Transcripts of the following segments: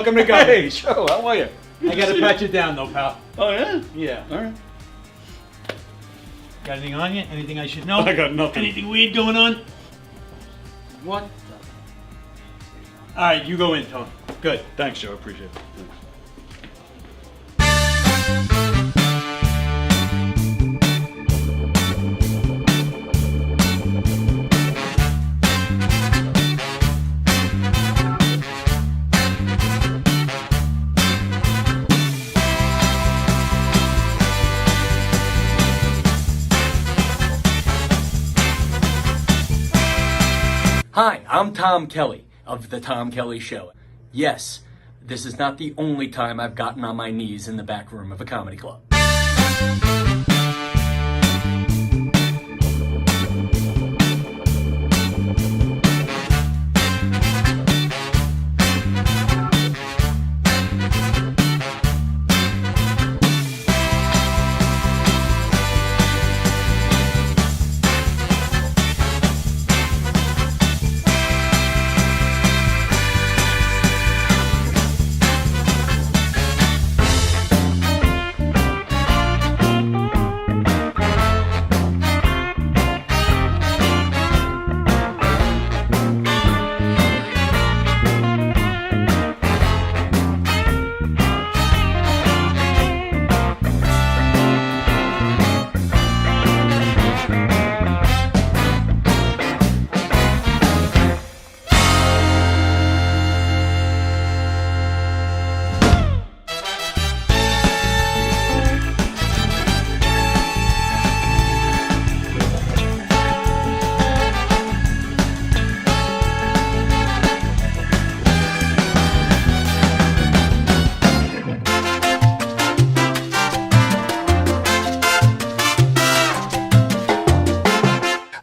welcome to go. Hey, Joe, how are you? I gotta pat you down though, pal. Oh, yeah? Yeah. All right. Got anything on you? Anything I should know? I got nothing. Anything weird going on? What? All right, you go in, Tony. Good. Thanks, Joe. Appreciate it. Thanks. Hi, I'm Tom Kelly of The Tom Kelly Show. Yes, this is not the only time I've gotten on my knees in the back room of a comedy club.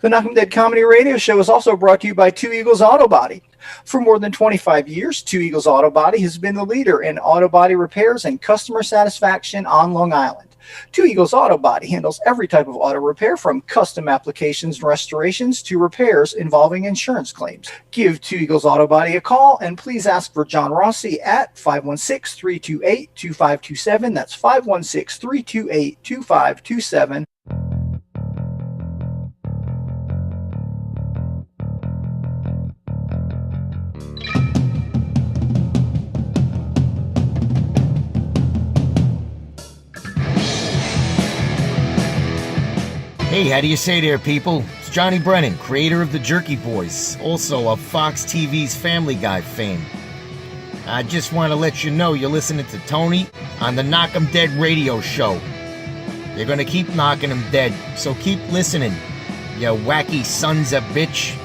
The Knockem Dead Comedy Radio Show is also brought to you by Two Eagles Auto Body. For more than 25 years, Two Eagles Auto Body has been the leader in auto body repairs and customer satisfaction on Long Island. Two Eagles Auto Body handles every type of auto repair, from custom applications and restorations to repairs involving insurance claims. Give Two Eagles Auto Body a call and please ask for John Rossi at 516-328-2527. That's 516-328-2527. Hey, how do you say there, people? It's Johnny Brennan, creator of the Jerky Boys, also of Fox TV's Family Guy fame. I just want to let you know you're listening to Tony on the Knockem Dead radio show. They're gonna keep knocking them dead, so keep listening, you wacky sons of bitch.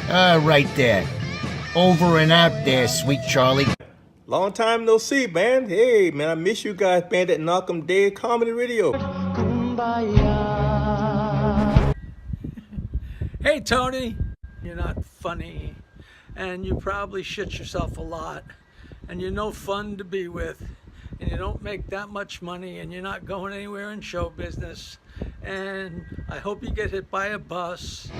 Right there. Over and out there, sweet Charlie. Long time no see, man. Hey, man, I miss you guys, man, at Knockem Dead Comedy Radio. Hey, Tony, you're not funny, and you probably shit yourself a lot, and you're no fun to be with, and you don't make that much money, and you're not going anywhere in show business, and I hope you get hit by a bus.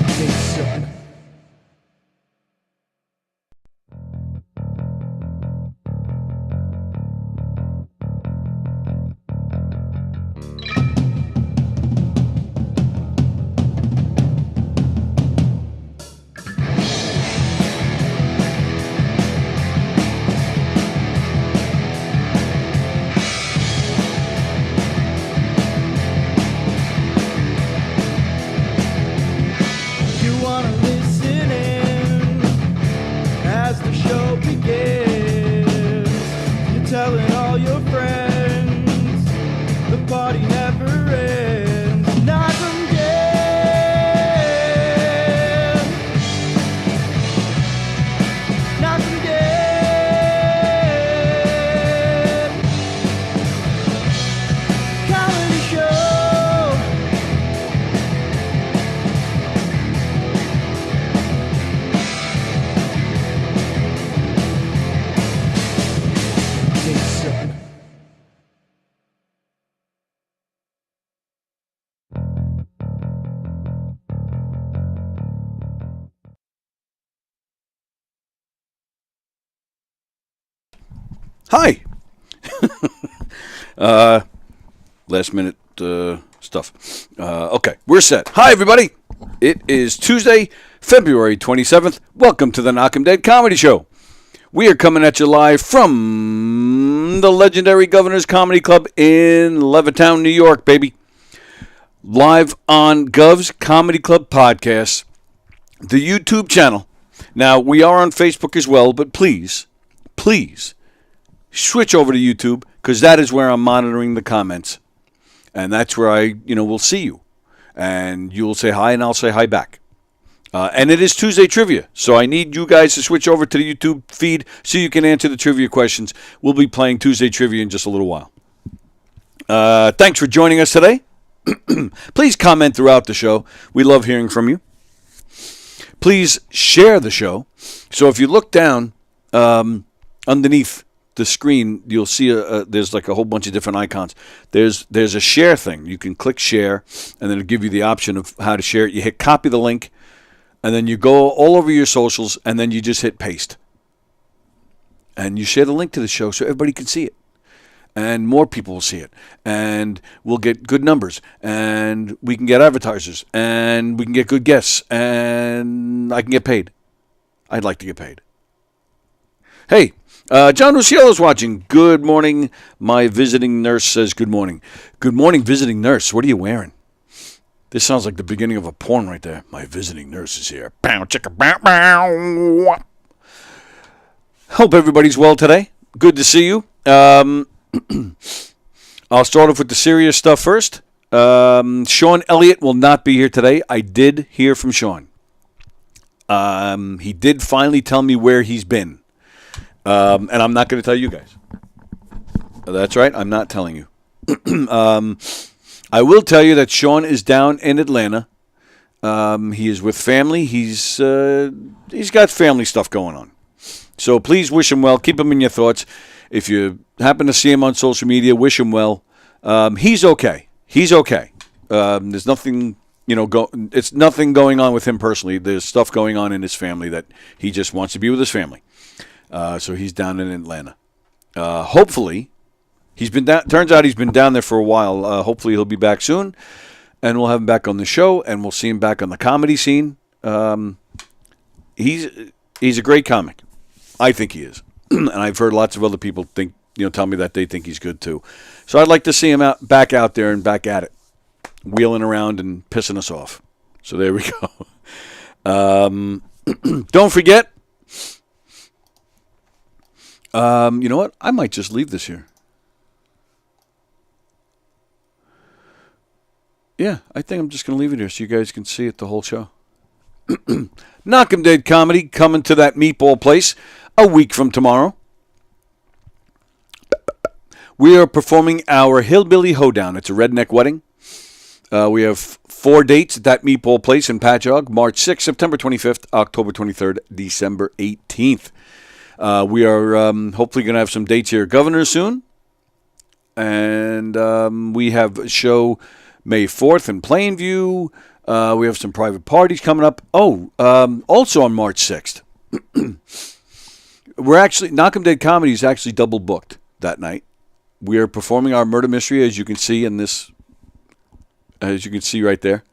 Hey, son. Hi. Last minute stuff. Okay, we're set. Hi, everybody. It is Tuesday, February 27th. Welcome to the Knockem Dead Comedy Show. We are coming at you live from the legendary Governor's Comedy Club in Levittown, New York, baby. Live on Gov's Comedy Club Podcast, the YouTube channel. Now, we are on Facebook as well, but please switch over to YouTube, because that is where I'm monitoring the comments. And that's where I, will see you. And you'll say hi, and I'll say hi back. And it is Tuesday Trivia, so I need you guys to switch over to the YouTube feed so you can answer the trivia questions. We'll be playing Tuesday Trivia in just a little while. Thanks for joining us today. Please comment throughout the show. We love hearing from you. Please share the show. So if you look down underneath the screen, you'll see there's like a whole bunch of different icons. There's a share thing. You can click share, and then it'll give you the option of how to share it. You hit copy the link, and then you go all over your socials, and then you just hit paste. And you share the link to the show so everybody can see it. And more people will see it. And we'll get good numbers. And we can get advertisers. And we can get good guests. And I can get paid. I'd like to get paid. Hey, John Rusciello's watching. Good morning. My visiting nurse says good morning. Good morning, visiting nurse. What are you wearing? This sounds like the beginning of a porn right there. My visiting nurse is here. Bow, chicka, bow, bow. Hope everybody's well today. Good to see you. I'll start off with the serious stuff first. Sean Elliott will not be here today. I did hear from Sean. He did finally tell me where he's been. And I'm not going to tell you guys. That's right. I'm not telling you. I will tell you that Sean is down in Atlanta. He is with family. He's got family stuff going on. So please wish him well. Keep him in your thoughts. If you happen to see him on social media, wish him well. He's okay. He's okay. There's nothing, it's nothing going on with him personally. There's stuff going on in his family that he just wants to be with his family. So he's down in Atlanta. Hopefully, he's been down. Turns out he's been down there for a while. Hopefully, he'll be back soon, and we'll have him back on the show, and we'll see him back on the comedy scene. He's a great comic. I think he is, and I've heard lots of other people tell me that they think he's good too. So I'd like to see him back out there and back at it, wheeling around and pissing us off. So there we go. Don't forget. You know what? I might just leave this here. Yeah, I think I'm just going to leave it here so you guys can see it the whole show. Knockem Dead Comedy coming to that meatball place a week from tomorrow. We are performing our Hillbilly Hoedown. It's a redneck wedding. We have 4 dates at that meatball place in Patchogue. March 6th, September 25th, October 23rd, December 18th. We are hopefully going to have some dates here at Governor soon. And we have a show May 4th in Plainview. We have some private parties coming up. Also on March 6th. Knockem Dead Comedy is actually double booked that night. We are performing our murder mystery, as you can see right there.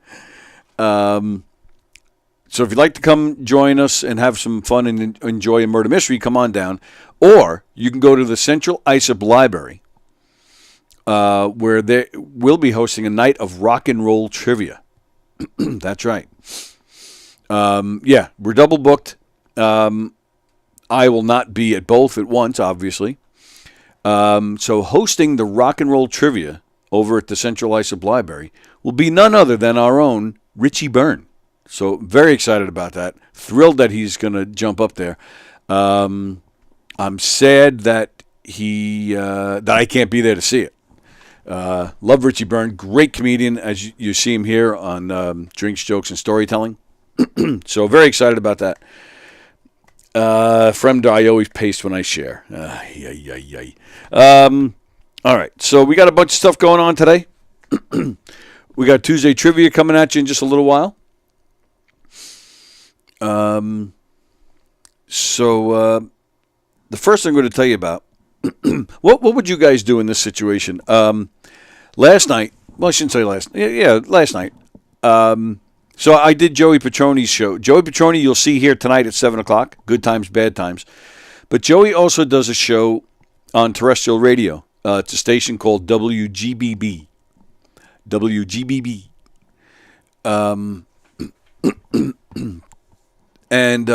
So if you'd like to come join us and have some fun and enjoy a murder mystery, come on down. Or you can go to the Central Islip Library, where they will be hosting a night of rock and roll trivia. That's right. We're double booked. I will not be at both at once, obviously. So hosting the rock and roll trivia over at the Central Islip Library will be none other than our own Richie Byrne. So very excited about that. Thrilled that he's going to jump up there. I'm sad that that I can't be there to see it. Love Richie Byrne. Great comedian, as you see him here on Drinks, Jokes, and Storytelling. So very excited about that. Fremda, I always paste when I share. All right, so we got a bunch of stuff going on today. We got Tuesday Trivia coming at you in just a little while. So the first thing I'm going to tell you about what would you guys do in this situation? Last night, well, I shouldn't say last. Yeah, last night. So I did Joey Petroni's show. Joey Petroni, you'll see here tonight at 7:00. Good times, bad times. But Joey also does a show on terrestrial radio. It's a station called WGBB. WGBB. And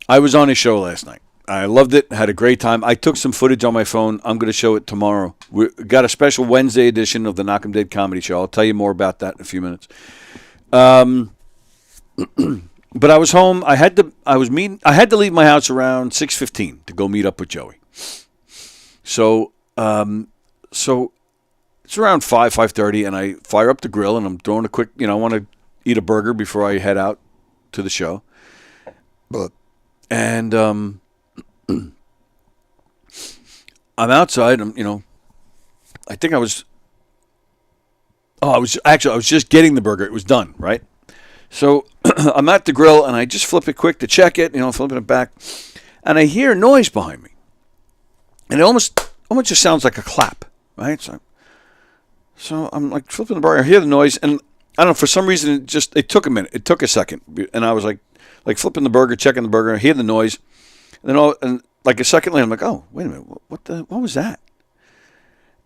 I was on his show last night. I loved it. Had a great time. I took some footage on my phone. I'm going to show it tomorrow. We got a special Wednesday edition of the Knockem Dead Comedy Show. I'll tell you more about that in a few minutes. But I was home. I had to leave my house around 6:15 to go meet up with Joey. So it's around 5:30, and I fire up the grill, and I'm throwing a quick. I want to eat a burger before I head out to the show. And I'm outside. I think I was just getting the burger. It was done, right? So I'm at the grill, and I just flip it quick to check it, flipping it back. And I hear a noise behind me. And it almost just sounds like a clap, right? So I'm like flipping the burger. I hear the noise, and I don't know, for some reason, it took a minute. It took a second. And I was like flipping the burger, checking the burger. I hear the noise. And like a second later, I'm like, oh, wait a minute. What was that?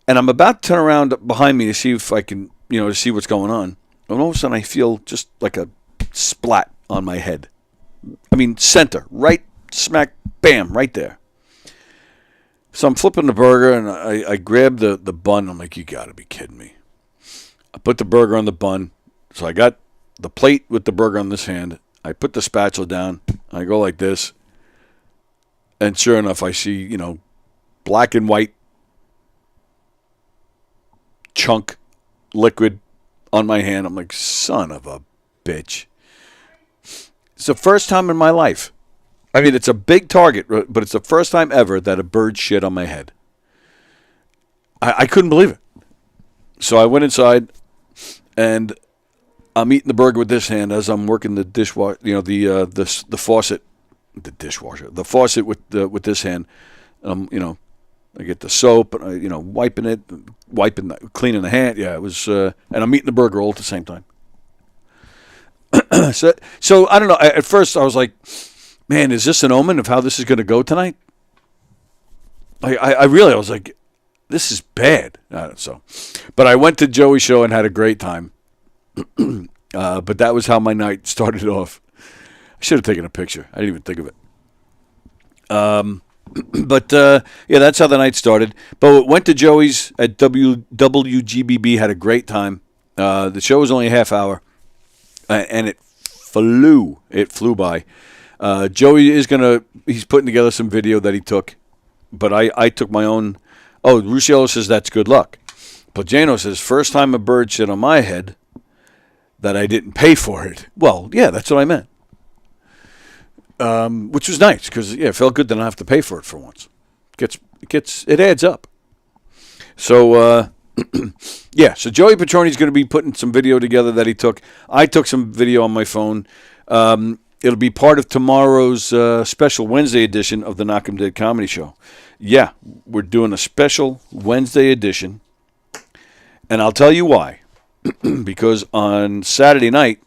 And I'm about to turn around behind me to see if I can, to see what's going on. And all of a sudden, I feel just like a splat on my head. I mean, center, right smack, bam, right there. So I'm flipping the burger, and I grab the bun. I'm like, you got to be kidding me. I put the burger on the bun. So I got the plate with the burger on this hand. I put the spatula down. I go like this. And sure enough, I see, black and white chunk liquid on my hand. I'm like, son of a bitch. It's the first time in my life. I mean, it's a big target, but it's the first time ever that a bird shit on my head. I couldn't believe it. So I went inside, and I'm eating the burger with this hand as I'm working the dishwasher, the faucet, the dishwasher, the faucet with this hand. I get the soap, wiping, cleaning the hand. Yeah, it was, and I'm eating the burger all at the same time. So I don't know. At first, I was like, man, is this an omen of how this is going to go tonight? I was like, this is bad. But I went to Joey's show and had a great time. But that was how my night started off. I should have taken a picture. I didn't even think of it. But that's how the night started. But went to Joey's at WGBB, had a great time. The show was only a half hour, and it flew. It flew by. Joey he's putting together some video that he took, but I took my own. Oh, Rusciolo says that's good luck. Plagano says, first time a bird shit on my head that I didn't pay for it. Well, yeah, that's what I meant. Which was nice because it felt good to not have to pay for it for once. It adds up. So so Joey Petroni's going to be putting some video together that he took. I took some video on my phone. It'll be part of tomorrow's special Wednesday edition of the Knockem Dead Comedy Show. Yeah, we're doing a special Wednesday edition, and I'll tell you why. Because on Saturday night,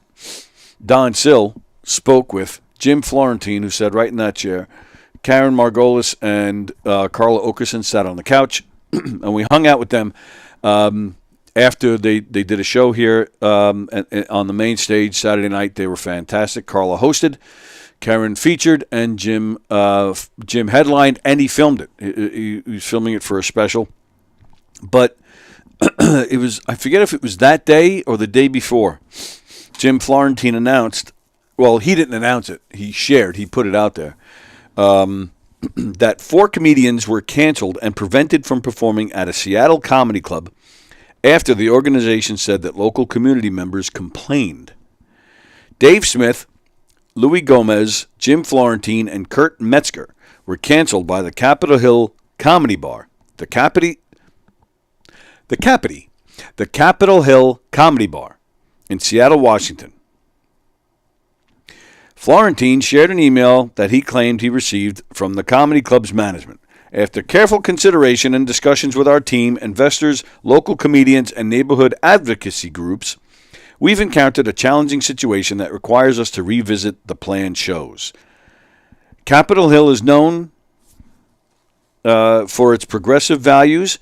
Don Sill spoke with Jim Florentine, who sat right in that chair. Karen Margolis and Carla Okerson sat on the couch, and we hung out with them after they did a show here on the main stage Saturday night. They were fantastic. Carla hosted, Karen featured, and Jim headlined, and he filmed it. He was filming it for a special. But it was, I forget if it was that day or the day before, Jim Florentine announced, well, he didn't announce it. He put it out there, that 4 comedians were canceled and prevented from performing at a Seattle comedy club after the organization said that local community members complained. Dave Smith, Louis Gomez, Jim Florentine, and Kurt Metzger were canceled by the Capitol Hill Comedy Bar. The Capitol Hill Comedy Bar in Seattle, Washington. Florentine shared an email that he claimed he received from the comedy club's management. After careful consideration and discussions with our team, investors, local comedians, and neighborhood advocacy groups, we've encountered a challenging situation that requires us to revisit the planned shows. Capitol Hill is known for its progressive values,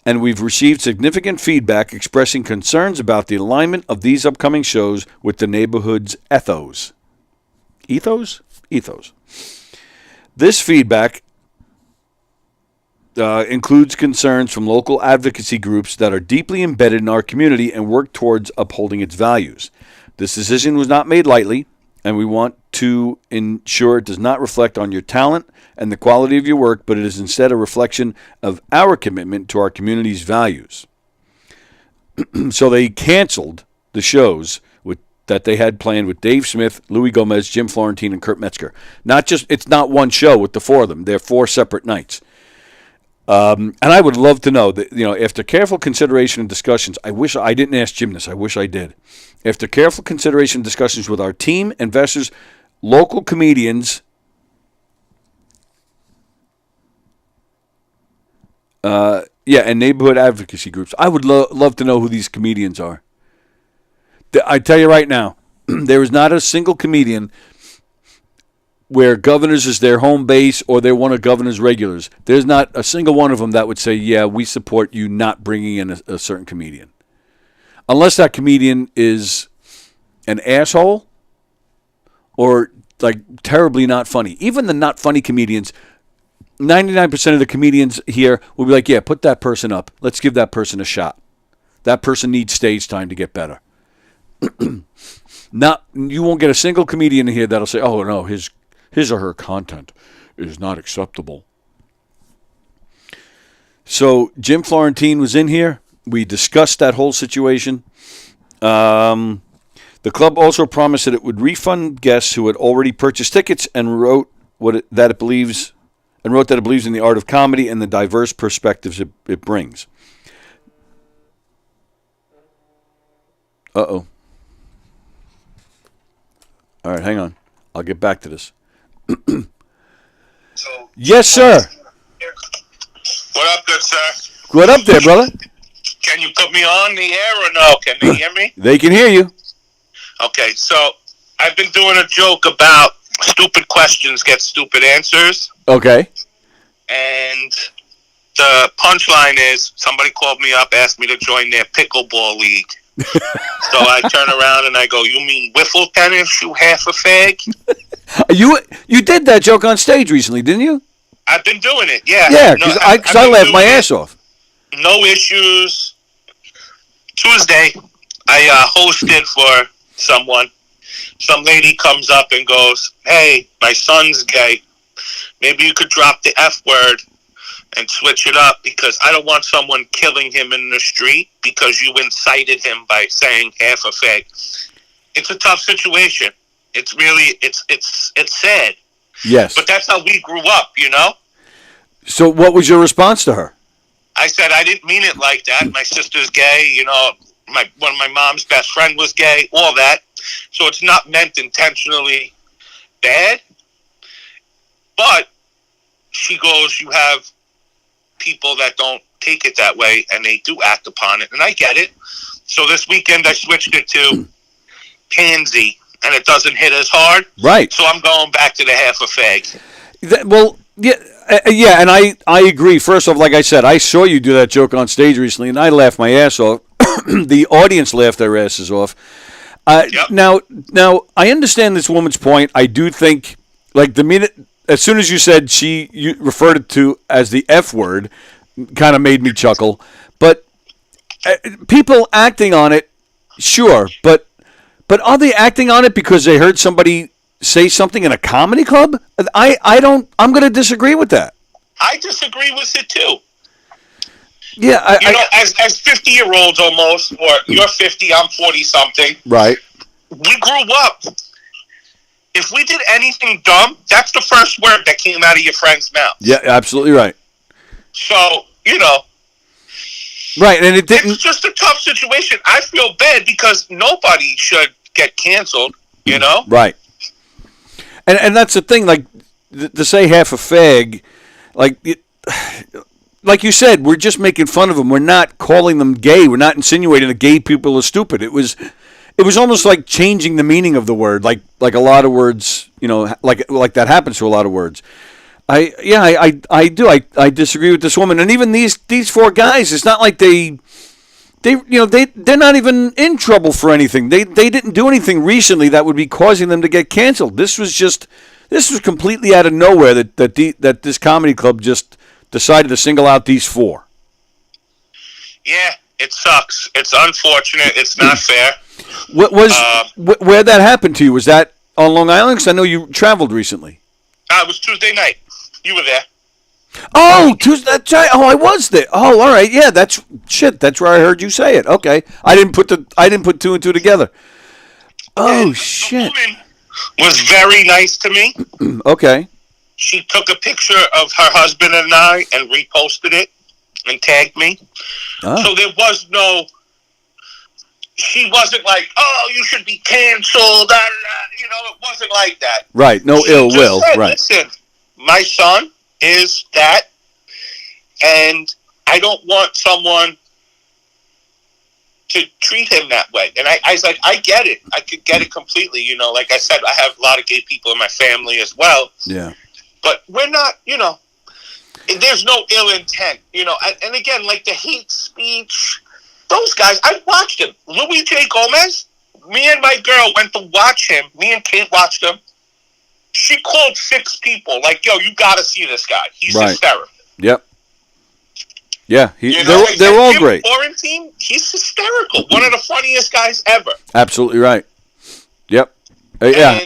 and we've received significant feedback expressing concerns about the alignment of these upcoming shows with the neighborhood's ethos. Ethos? Ethos. This feedback includes concerns from local advocacy groups that are deeply embedded in our community and work towards upholding its values. This decision was not made lightly, and we want to ensure it does not reflect on your talent and the quality of your work, but it is instead a reflection of our commitment to our community's values. So they canceled the shows that they had planned with Dave Smith, Louis Gomez, Jim Florentine, and Kurt Metzger. It's not one show with the four of them. They're 4 separate nights. And I would love to know that, after careful consideration and discussions, I wish I didn't ask Jim this. I wish I did. After careful consideration and discussions with our team, investors, local comedians, and neighborhood advocacy groups. I would love to know who these comedians are. I tell you right now, there is not a single comedian where Governors is their home base or they're one of Governor's regulars. There's not a single one of them that would say, yeah, we support you not bringing in a certain comedian. Unless that comedian is an asshole or, terribly not funny. Even the not funny comedians, 99% of the comedians here will be like, yeah, put that person up. Let's give that person a shot. That person needs stage time to get better. You won't get a single comedian here that'll say, oh, no, his or her content is not acceptable. So Jim Florentine was in here. We discussed that whole situation. The club also promised that it would refund guests who had already purchased tickets and wrote that it believes in the art of comedy and the diverse perspectives it brings. Uh-oh. All right, hang on. I'll get back to this. Yes, sir. What up, good sir? What up there, brother? Can you put me on the air or no? Can they hear me? They can hear you. Okay, so I've been doing a joke about stupid questions get stupid answers. Okay. And the punchline is somebody called me up, asked me to join their pickleball league. So I turn around and I go, you mean wiffle tennis, you half a fag? You did that joke on stage recently, didn't you? I've been doing it, yeah. Yeah, because I laughed my ass off. No issues. Tuesday, I hosted for someone. Some lady comes up and goes, hey, my son's gay. Maybe you could drop the F word and switch it up because I don't want someone killing him in the street because you incited him by saying half a fag. It's a tough situation. It's really, it's sad. Yes. But that's how we grew up, So what was your response to her? I said, I didn't mean it like that. My sister's gay, one of my mom's best friend was gay, all that. So it's not meant intentionally bad. But she goes, you have people that don't take it that way and they do act upon it. And I get it. So this weekend I switched it to pansy and it doesn't hit as hard. Right. So I'm going back to the half a fag. Yeah, and I agree. First off, like I said, I saw you do that joke on stage recently, and I laughed my ass off. The audience laughed their asses off. Yep. Now, I understand this woman's point. I do think, as soon as you said you referred it to as the F word, kind of made me chuckle. But people acting on it, sure, but are they acting on it because they heard somebody say something in a comedy club? I'm going to disagree with that. I disagree with it too. Yeah, as 50-year-olds almost, or you're 50, I'm 40-something. Right. We grew up. If we did anything dumb, that's the first word that came out of your friend's mouth. Yeah, absolutely right. So, Right, and it didn't. It's just a tough situation. I feel bad because nobody should get canceled, Right. And that's the thing, to say half a fag, like you said, we're just making fun of them. We're not calling them gay. We're not insinuating that gay people are stupid. It was almost like changing the meaning of the word, like a lot of words, like that happens to a lot of words. I do. I disagree with this woman, and even these four guys. It's not like they're not even in trouble for anything. They didn't do anything recently that would be causing them to get canceled. This was completely out of nowhere that this comedy club just decided to single out these four. Yeah, it sucks. It's unfortunate. It's not fair. Where that happened to you? Was that on Long Island? Because I know you traveled recently. It was Tuesday night. You were there. Oh, Tuesday. That's right. Oh, I was there. Oh, all right. Yeah, that's where I heard you say it. Okay, I didn't put two and two together. Oh, shit. The woman was very nice to me. Okay. She took a picture of her husband and I and reposted it and tagged me. Oh. So there was no. She wasn't like, "Oh, you should be canceled." It wasn't like that. Right. No She ill just will. said, Right. Listen, my son is that, and I don't want someone to treat him that way. And I was like, I get it. I could get it completely. Like I said, I have a lot of gay people in my family as well. Yeah. But we're not, there's no ill intent, and again, like the hate speech, those guys, I watched him. Louis J. Gomez, me and my girl went to watch him. Me and Kate watched him. She called 6 people, like, yo, you got to see this guy. He's hysterical. Yep. Yeah, they're all great. Quarantine, he's hysterical. One of the funniest guys ever. Absolutely right. Yep. Yeah,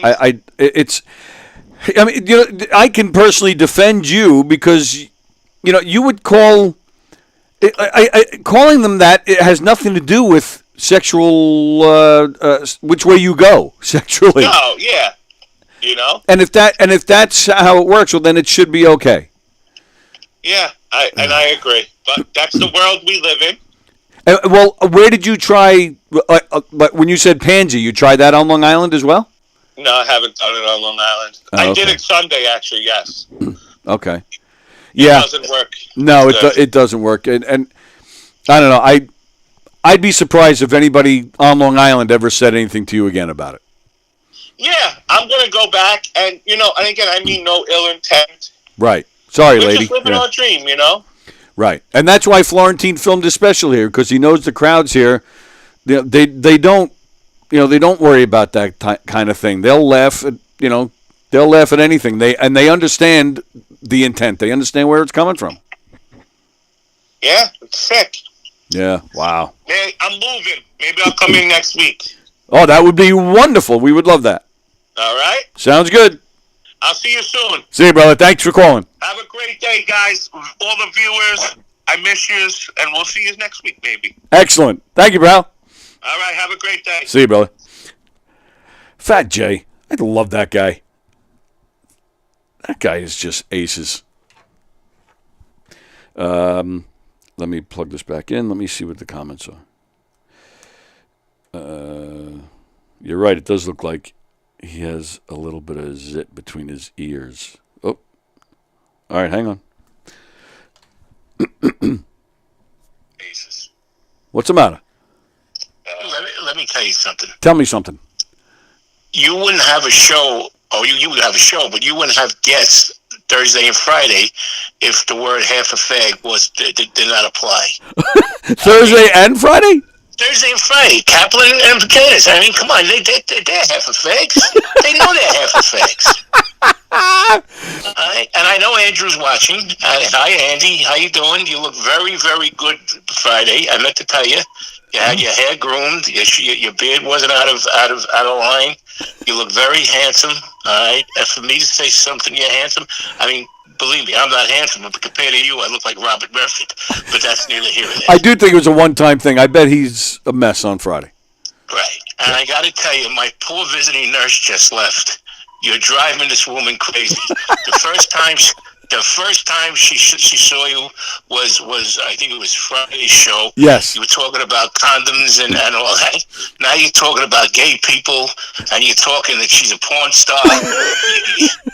I can personally defend you because, you would call, calling them that, it has nothing to do with sexual, which way you go sexually. No, yeah. And if that's how it works, well, then it should be okay. Yeah, I agree. But that's the world we live in. Well, where did you try, when you said Pansy, you tried that on Long Island as well? No, I haven't done it on Long Island. I did it Sunday, actually, yes. Okay. Yeah. It doesn't work. No, it doesn't work. And I don't know. I'd be surprised if anybody on Long Island ever said anything to you again about it. Yeah, I'm going to go back. And, and again, I mean no ill intent. Right. Sorry, We're lady. We're just living our dream, Right. And that's why Florentine filmed his special here, because he knows the crowds here. They don't. They don't worry about that kind of thing. They'll laugh at, they'll laugh at anything. They understand the intent. They understand where it's coming from. Yeah, it's sick. Yeah, wow. Man, I'm moving. Maybe I'll come in next week. Oh, that would be wonderful. We would love that. All right. Sounds good. I'll see you soon. See you, brother. Thanks for calling. Have a great day, guys. All the viewers, I miss you, and we'll see you next week, maybe. Excellent. Thank you, bro. All right, have a great day. See you, brother. Fat Jay. I love that guy. That guy is just aces. Let me plug this back in. Let me see what the comments are. You're right. It does look like he has a little bit of zit between his ears. Oh. All right, hang on. Aces. What's the matter? Let me tell you something. Tell me something. You wouldn't have a show, you would have a show, but you wouldn't have guests Thursday and Friday if the word half a fag did not apply. Thursday and Friday? Thursday and Friday, Kaplan and Potatoes. I mean, come on, they're half a fags. They know they're half a fags. And I know Andrew's watching. Hi, Andy. How you doing? You look very, very good Friday. I meant to tell you. You had your hair groomed. Your beard wasn't out of line. You look very handsome. All right. And for me to say something, you're handsome. I mean, believe me, I'm not handsome, but compared to you, I look like Robert Redford. But that's neither here nor there. I do think it was a one-time thing. I bet he's a mess on Friday. Right. And I got to tell you, my poor visiting nurse just left. You're driving this woman crazy. The the first time she saw you was I think it was Friday's show. Yes. You were talking about condoms and all that. Now you're talking about gay people, and you're talking that she's a porn star.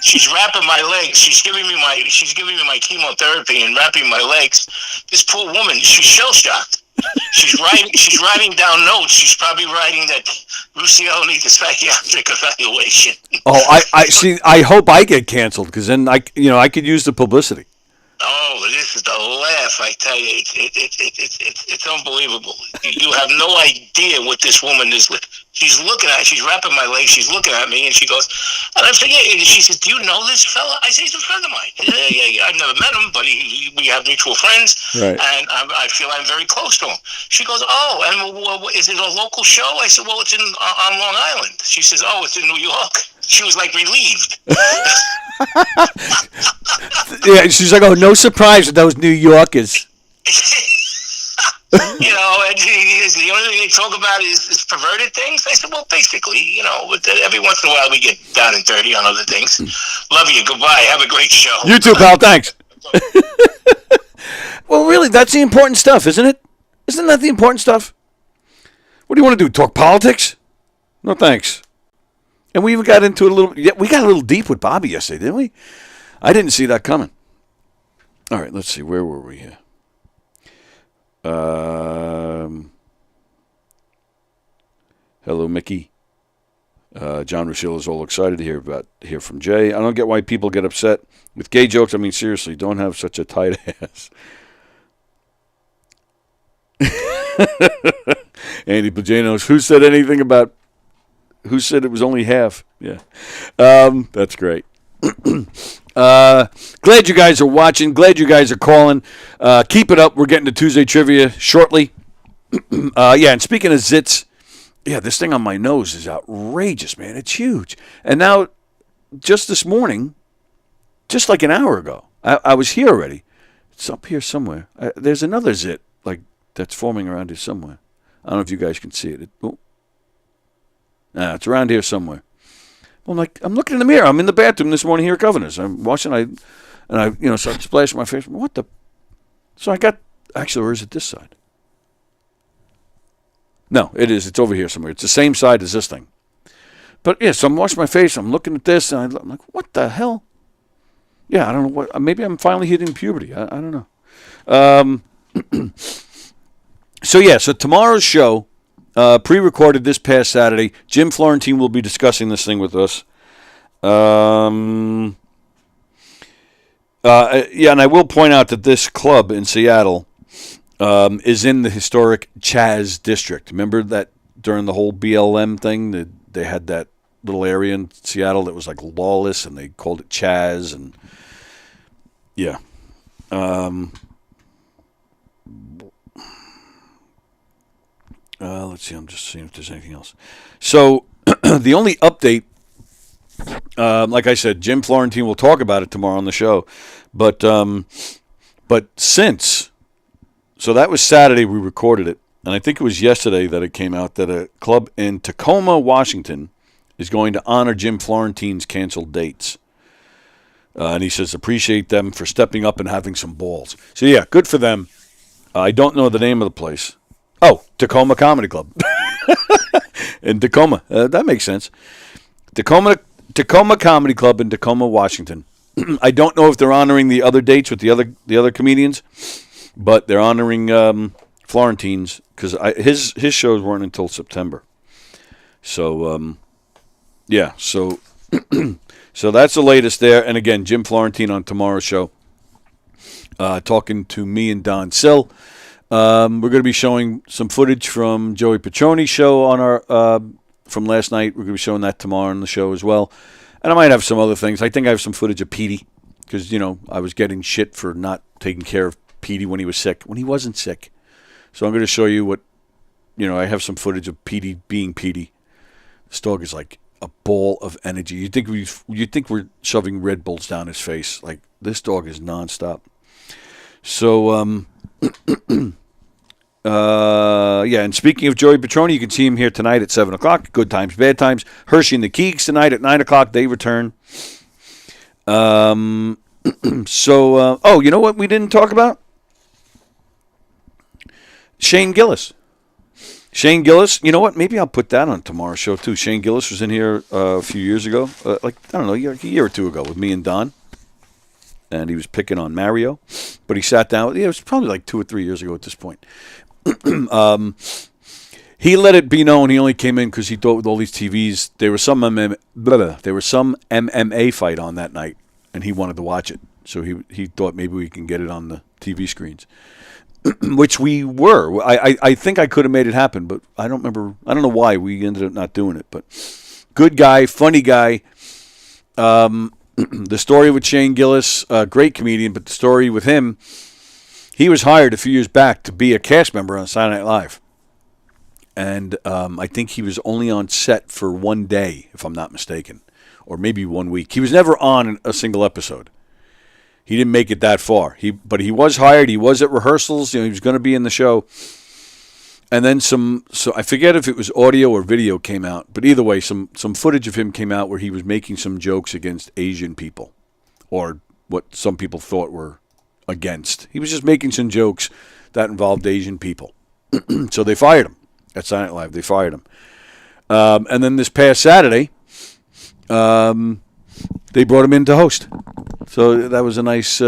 She's wrapping my legs. She's giving me my chemotherapy and wrapping my legs. This poor woman, she's shell shocked. She's writing down notes. She's probably writing that Luciano needs a psychiatric evaluation. Oh, I see. I hope I get canceled because then I could use the publicity. Oh, this is the laugh! I tell you, it's unbelievable. You have no idea what this woman is. She's looking at. She's wrapping my legs. She's looking at me, and she goes, and I'm saying, yeah. She says, "Do you know this fella?" I say, "He's a friend of mine." Yeah. I've never met him, but we have mutual friends, right. And I feel I'm very close to him. She goes, "Oh, and is it a local show?" I said, "Well, it's on Long Island." She says, "Oh, it's in New York." She was like relieved. Yeah, she's like, "Oh, no surprise with those New Yorkers." And the only thing they talk about is perverted things. I said, well, basically, every once in a while we get down and dirty on other things. Love you. Goodbye. Have a great show. You too, pal. Thanks. Well, really, that's the important stuff, isn't it? Isn't that the important stuff? What do you want to do? Talk politics? No, thanks. And we even got into it a little. Yeah, we got a little deep with Bobby yesterday, didn't we? I didn't see that coming. All right, let's see. Where were we here? Hello, Mickey. John Rochelle is all excited to hear from Jay. I don't get why people get upset with gay jokes. I mean, seriously, don't have such a tight ass. Andy Pajanos, who said anything about? Who said it was only half? Yeah, that's great. Glad you guys are watching. Glad you guys are calling. Keep it up. We're getting to Tuesday Trivia shortly. And speaking of zits, this thing on my nose is outrageous, man. It's huge. And now, just this morning, just like an hour ago, I was here already. It's up here somewhere. There's another zit that's forming around here somewhere. I don't know if you guys can see it. It's around here somewhere. I'm looking in the mirror. I'm in the bathroom this morning here at Governor's. I'm washing. I start splashing my face. What the? So I got. Actually, or is it this side? No, it is. It's over here somewhere. It's the same side as this thing. But so I'm washing my face. I'm looking at this, and I'm like, what the hell? Yeah, I don't know what. Maybe I'm finally hitting puberty. I don't know. So tomorrow's show. Pre-recorded this past Saturday. Jim Florentine will be discussing this thing with us. And I will point out that this club in Seattle is in the historic Chaz district. Remember that during the whole BLM thing, they had that little area in Seattle that was like lawless, and they called it Chaz. And let's see. I'm just seeing if there's anything else. So the only update, like I said, Jim Florentine will talk about it tomorrow on the show. But since, so that was Saturday we recorded it, and I think it was yesterday that it came out that a club in Tacoma, Washington, is going to honor Jim Florentine's canceled dates. And he says appreciate them for stepping up and having some balls. So good for them. I don't know the name of the place. Oh, Tacoma Comedy Club. In Tacoma. That makes sense. Tacoma Comedy Club in Tacoma, Washington. I don't know if they're honoring the other dates with the other comedians, but they're honoring Florentine's because his shows weren't until September. So, so so that's the latest there. And again, Jim Florentine on tomorrow's show, talking to me and Don Sill. We're going to be showing some footage from Joey Petroni's show on our from last night. We're going to be showing that tomorrow on the show as well. And I might have some other things. I think I have some footage of Petey because, I was getting shit for not taking care of Petey when he was sick, when he wasn't sick. So I'm going to show you what, I have some footage of Petey being Petey. This dog is like a ball of energy. You think we're shoving Red Bulls down his face. Like, this dog is nonstop. So, and speaking of Joey Petroni, you can see him here tonight at 7 o'clock. Good Times, Bad Times. Hershey and the Keeks tonight at 9 o'clock. They return. So, you know what we didn't talk about? Shane Gillis. Shane Gillis, you know what? Maybe I'll put that on tomorrow's show, too. Shane Gillis was in here a few years ago, a year or two ago with me and Don. And he was picking on Mario. But he sat down. It was probably like 2 or 3 years ago at this point. He let it be known he only came in because he thought with all these TVs, there was some MMA fight on that night, and he wanted to watch it. So he thought maybe we can get it on the TV screens. Which we were. I think I could have made it happen, but I don't remember. I don't know why we ended up not doing it. But good guy, funny guy. The story with Shane Gillis, great comedian, but the story with him, he was hired a few years back to be a cast member on Saturday Night Live. And I think he was only on set for one day, if I'm not mistaken, or maybe 1 week. He was never on a single episode. He didn't make it that far. But he was hired. He was at rehearsals. He was going to be in the show. And then so I forget if it was audio or video came out. But either way, some footage of him came out where he was making some jokes against Asian people, or what some people thought were against. He was just making some jokes that involved Asian people. So they fired him at Saturday Night Live. They fired him. And then this past Saturday, they brought him in to host. So that was a nice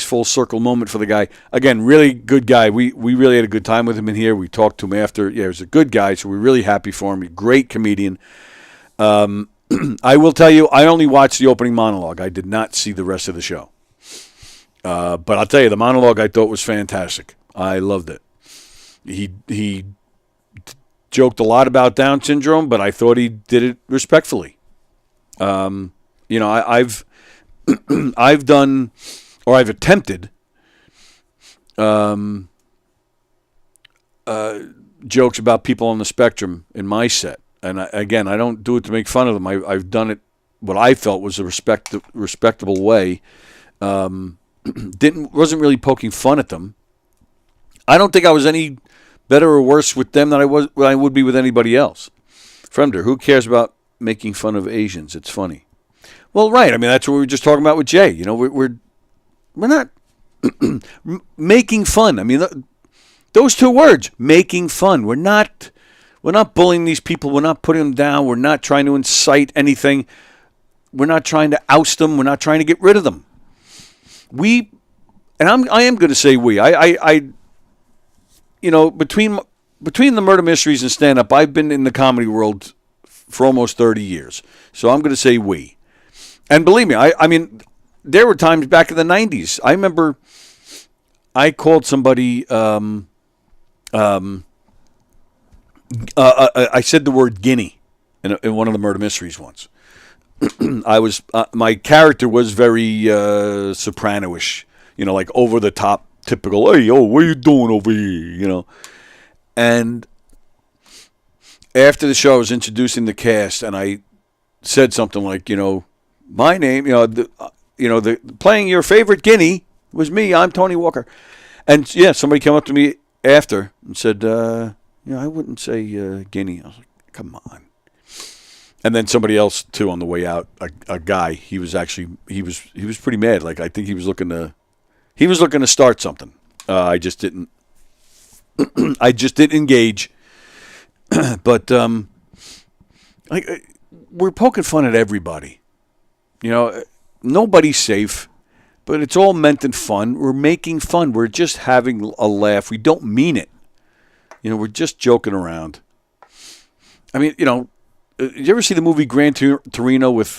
full circle moment for the guy. Again, really good guy. We really had a good time with him in here. We talked to him after. Yeah, he was a good guy, so we're really happy for him. Great comedian. I will tell you, I only watched the opening monologue. I did not see the rest of the show. But I'll tell you, the monologue I thought was fantastic. I loved it. He joked a lot about Down syndrome, but I thought he did it respectfully. I've done, or I've attempted, jokes about people on the spectrum in my set, and I don't do it to make fun of them. I've done it what I felt was a respectable way. Wasn't really poking fun at them. I don't think I was any better or worse with them than I would be with anybody else. Fremder, who cares about making fun of Asians? It's funny. Well, right. I mean, that's what we were just talking about with Jay. We're not making fun. I mean, those two words, making fun. We're not bullying these people. We're not putting them down. We're not trying to incite anything. We're not trying to oust them. We're not trying to get rid of them. I am going to say we. Between the murder mysteries and stand-up, I've been in the comedy world for almost 30 years. So I'm going to say we. And believe me, I mean, there were times back in the 90s. I remember I called somebody, I said the word guinea in one of the murder mysteries once. My character was very soprano-ish, like over the top, typical, hey, yo, what are you doing over here, And after the show, I was introducing the cast, and I said something like, my name, playing your favorite guinea was me. I'm Tony Walker. And, yeah, somebody came up to me after and said, I wouldn't say guinea. I was like, come on. And then somebody else, too, on the way out, a guy, he was pretty mad. Like, I think he was looking to start something. I just didn't engage. But we're poking fun at everybody. Nobody's safe, but it's all meant in fun. We're making fun. We're just having a laugh. We don't mean it. We're just joking around. I mean, you ever see the movie Gran Torino with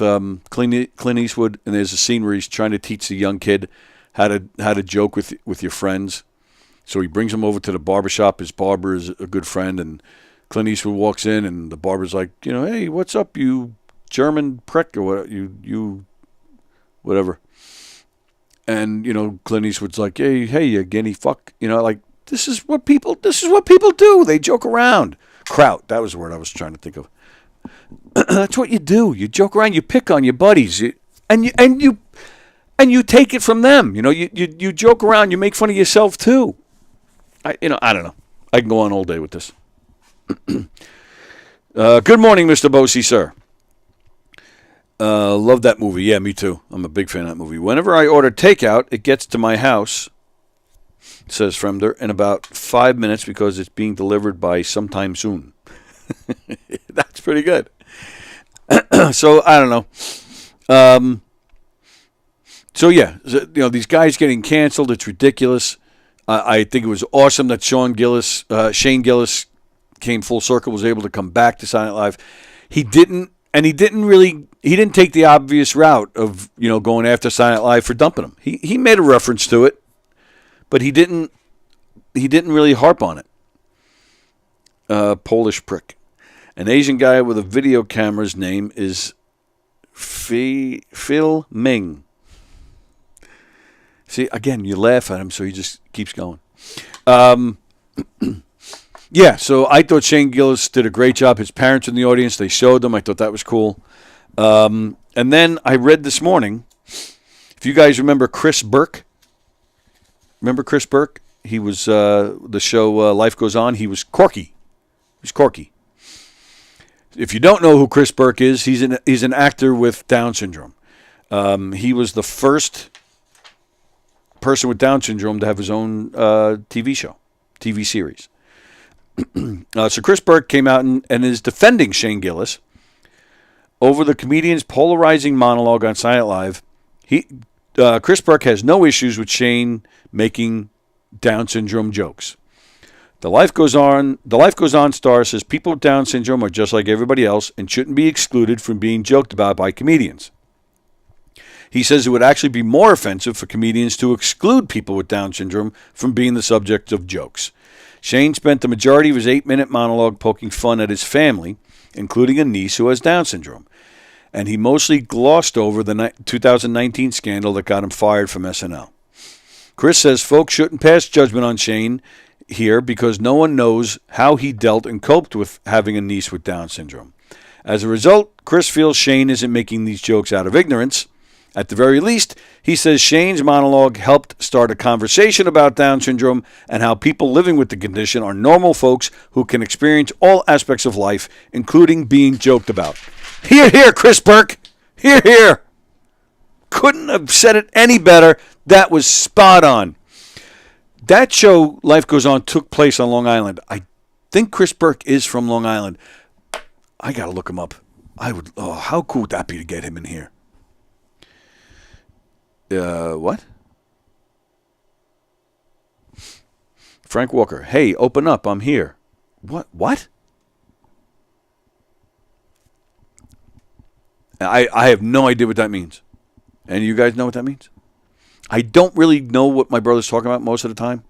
Clint Eastwood? And there's a scene where he's trying to teach the young kid how to joke with your friends. So he brings him over to the barbershop. His barber is a good friend, and Clint Eastwood walks in, and the barber's like, hey, what's up, you German prick, or what, you whatever. And Clint Eastwood's like, hey, you guinea fuck, like this is what people do. They joke around. Kraut, that was the word I was trying to think of. That's what you do. You joke around. You pick on your buddies, and you take it from them. You joke around. You make fun of yourself too. I don't know. I can go on all day with this. Good morning, Mr. Bosey, sir. Love that movie. Yeah, me too. I'm a big fan of that movie. Whenever I order takeout, it gets to my house, says Fremder, in about 5 minutes because it's being delivered by sometime soon. That's pretty good. So, I don't know. So, yeah, these guys getting canceled, it's ridiculous. I think it was awesome that Shane Gillis came full circle, was able to come back to Silent Live. He didn't take the obvious route of, going after Silent Live for dumping him. He made a reference to it, but he didn't really harp on it. Polish prick. An Asian guy with a video camera's name is Phil Ming. See, again, you laugh at him, so he just keeps going. Yeah, so I thought Shane Gillis did a great job. His parents in the audience, they showed them. I thought that was cool. And then I read this morning, if you guys remember Chris Burke. Remember Chris Burke? He was the show Life Goes On. He was Corky. He's Corky. If you don't know who Chris Burke is, he's an actor with Down syndrome. He was the first person with Down syndrome to have his own TV series. So Chris Burke came out and is defending Shane Gillis over the comedian's polarizing monologue on Silent Live. Chris Burke has no issues with Shane making Down syndrome jokes. The Life Goes On star says people with Down syndrome are just like everybody else and shouldn't be excluded from being joked about by comedians. He says it would actually be more offensive for comedians to exclude people with Down syndrome from being the subject of jokes. Shane spent the majority of his 8-minute monologue poking fun at his family, including a niece who has Down syndrome. And he mostly glossed over the 2019 scandal that got him fired from SNL. Chris says folks shouldn't pass judgment on Shane here because no one knows how he dealt and coped with having a niece with Down syndrome. As a result, Chris feels Shane isn't making these jokes out of ignorance. At the very least, he says Shane's monologue helped start a conversation about Down syndrome and how people living with the condition are normal folks who can experience all aspects of life, including being joked about. Hear, hear, Chris Burke. Hear, hear. Couldn't have said it any better. That was spot on. That show, Life Goes On, took place on Long Island. I think Chris Burke is from Long Island. I got to look him up. How cool would that be to get him in here? What? Frank Walker. Hey, open up. I'm here. What? I have no idea what that means. And you guys know what that means? I don't really know what my brother's talking about most of the time.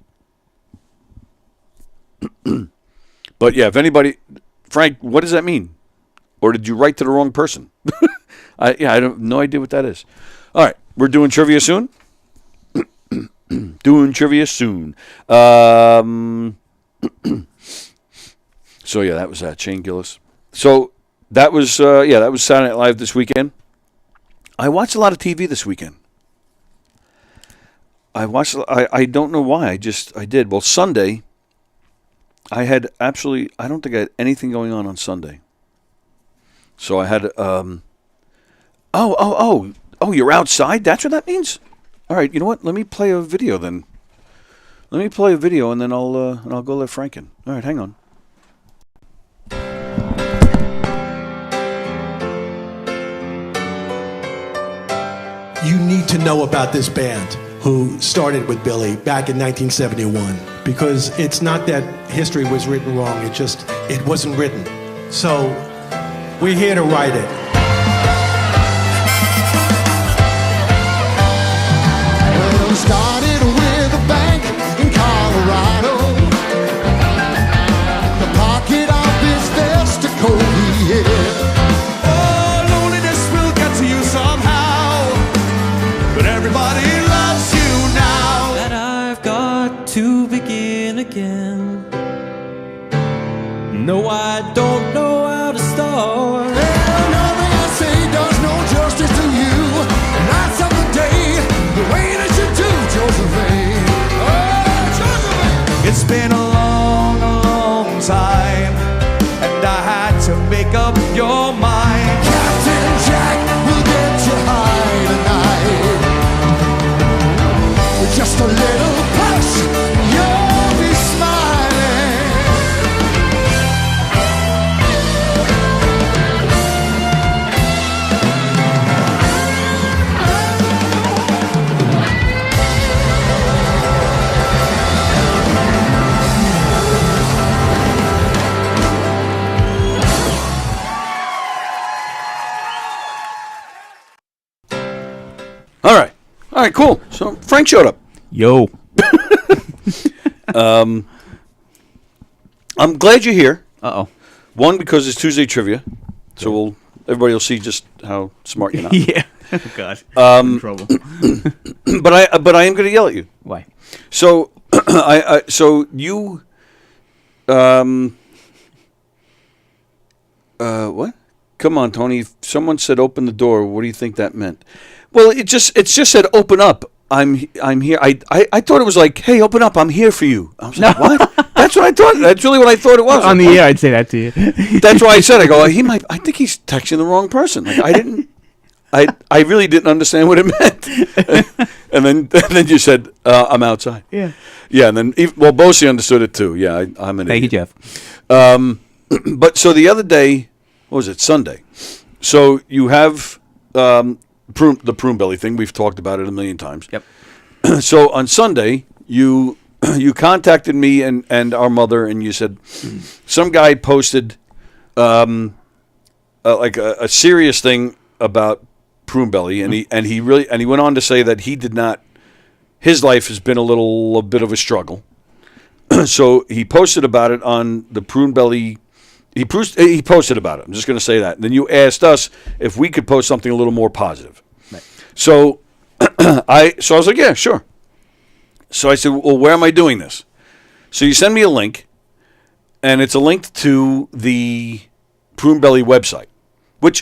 But yeah, if anybody... Frank, what does that mean? Or did you write to the wrong person? I have no idea what that is. All right, we're doing trivia soon. Doing trivia soon. So yeah, that was Shane Gillis. So that was Saturday Night Live this weekend. I watched a lot of TV this weekend. I don't know why. I did. Well, Sunday, I don't think I had anything going on Sunday. So I had, you're outside? That's what that means? All right, you know what? Let me play a video then. Let me play a video and then I'll go let Frank in. All right, hang on. You need to know about this band who started with Billy back in 1971, because it's not that history was written wrong, it wasn't written. So we're here to write it. Well, we started with a bank in Colorado. The pocket office vesticle he had. Oh, loneliness will get to you somehow, but everybody loves you now. That I've got to begin again. No, I don't know how to start. Well, nothing I say does no justice to you. Nights of the day, the way that you do, Josephine. Oh, Josephine! It's been a long, long time, and I had to make up your mind. Captain Jack will All right, cool. So Frank showed up. Yo. I'm glad you're here. Uh-oh. One, because it's Tuesday trivia, so everybody will see just how smart you're not. Yeah. Oh, God. I'm in trouble. But I am going to yell at you. Why? So so you what? Come on, Tony. If someone said open the door, what do you think that meant? Well, it just said open up. I'm here. I thought it was like, hey, open up. I'm here for you. I was like, what? That's what I thought. That's really what I thought it was. On the air, I'd say that to you. That's why I said. I go. I think he's texting the wrong person. Like I didn't. I really didn't understand what it meant. and then you said I'm outside. Yeah. Yeah. And then Bosie understood it too. Yeah. I'm an. Thank you, idiot. Jeff. But so the other day, what was it? Sunday. So you have the prune belly thing. We've talked about it a million times. Yep. So on Sunday, you contacted me and our mother, and you said some guy posted like a serious thing about prune belly, and he went on to say that he did not. His life has been a bit of a struggle. So he posted about it on the prune belly. He posted about it. I'm just going to say that. And then you asked us if we could post something a little more positive. Right. So I was like, yeah, sure. So I said, well, where am I doing this? So you send me a link, and it's a link to the Prune Belly website.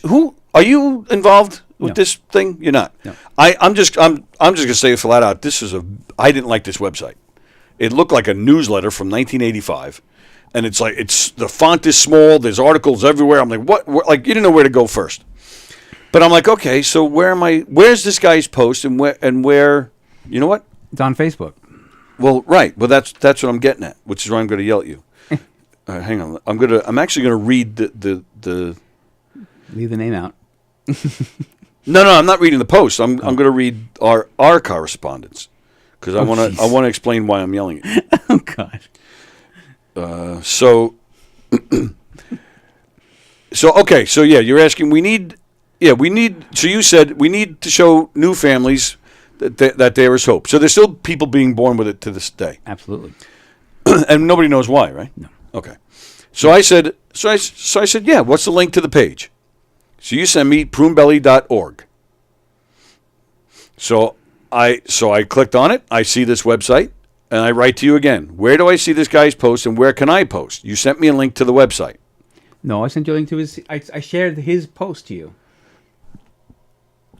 Who are you involved with this thing? You're not. No. I'm just going to say it flat out. I didn't like this website. It looked like a newsletter from 1985. And it's like the font is small. There's articles everywhere. I'm like, what? Like you didn't know where to go first. But I'm like, okay, so where's this guy's post and where? You know what? It's on Facebook. Well, right. Well, that's what I'm getting at, which is why I'm going to yell at you. Hang on. I'm actually going to read the. Leave the name out. No, I'm not reading the post. I'm going to read our correspondence because I want to explain why I'm yelling at you. Oh God. So okay, so yeah, you're asking so you said we need to show new families that there is hope. So there's still people being born with it to this day. Absolutely. And nobody knows why, right? No. Okay. So I said, yeah, what's the link to the page? So you send me prunebelly.org. So I clicked on it. I see this website. And I write to you again. Where do I see this guy's post, and where can I post? You sent me a link to the website. No, I sent you a link to his. I shared his post to you.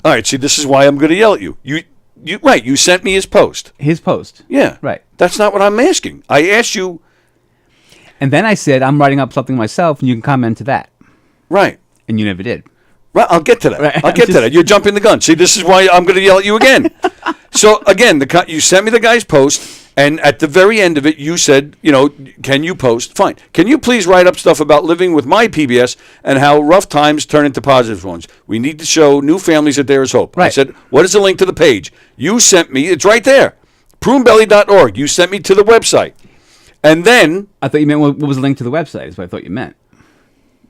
All right. See, this is why I'm going to yell at you. You sent me his post. His post. Yeah. Right. That's not what I'm asking. I asked you. And then I said I'm writing up something myself, and you can comment to that. Right. And you never did. Right. I'll get to that. Right. I'll get to that. You're jumping the gun. See, this is why I'm going to yell at you again. So again, you sent me the guy's post. And at the very end of it, you said, can you post? Fine. Can you please write up stuff about living with my PBS and how rough times turn into positive ones? We need to show new families that there is hope. Right. I said, what is the link to the page? You sent me, it's right there, prunebelly.org. You sent me to the website. And then... I thought you meant what was the link to the website is what I thought you meant.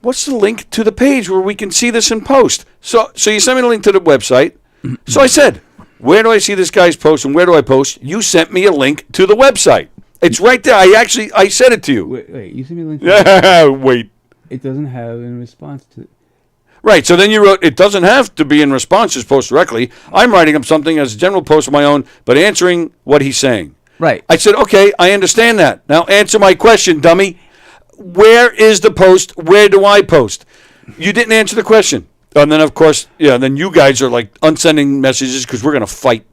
What's the link to the page where we can see this in post? So you sent me the link to the website. So I said... Where do I see this guy's post and where do I post? You sent me a link to the website. It's right there. I said it to you. Wait, you sent me a link to the Wait. It doesn't have in response to... Right, so then you wrote, it doesn't have to be in response, just post directly. I'm writing up something as a general post of my own, but answering what he's saying. Right. I said, okay, I understand that. Now answer my question, dummy. Where is the post? Where do I post? You didn't answer the question. And then, of course, then you guys are like unsending messages because we're going to fight.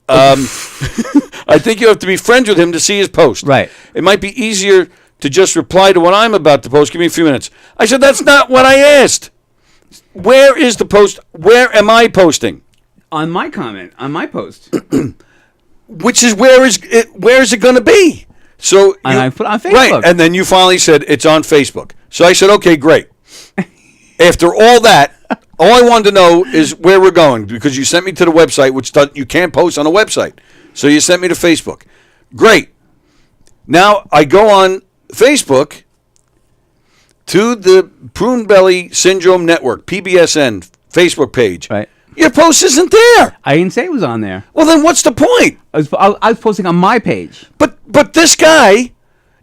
I think you have to be friends with him to see his post. Right. It might be easier to just reply to what I'm about to post. Give me a few minutes. I said, that's not what I asked. Where is the post? Where am I posting? On my comment, on my post. Which is where is it going to be? So I put it on Facebook. Right, and then you finally said it's on Facebook. So I said, okay, great. After all that, all I wanted to know is where we're going because you sent me to the website, which you can't post on a website. So you sent me to Facebook. Great. Now I go on Facebook to the Prune Belly Syndrome Network, PBSN, Facebook page. Right. Your post isn't there. I didn't say it was on there. Well, then what's the point? I was posting on my page. But this guy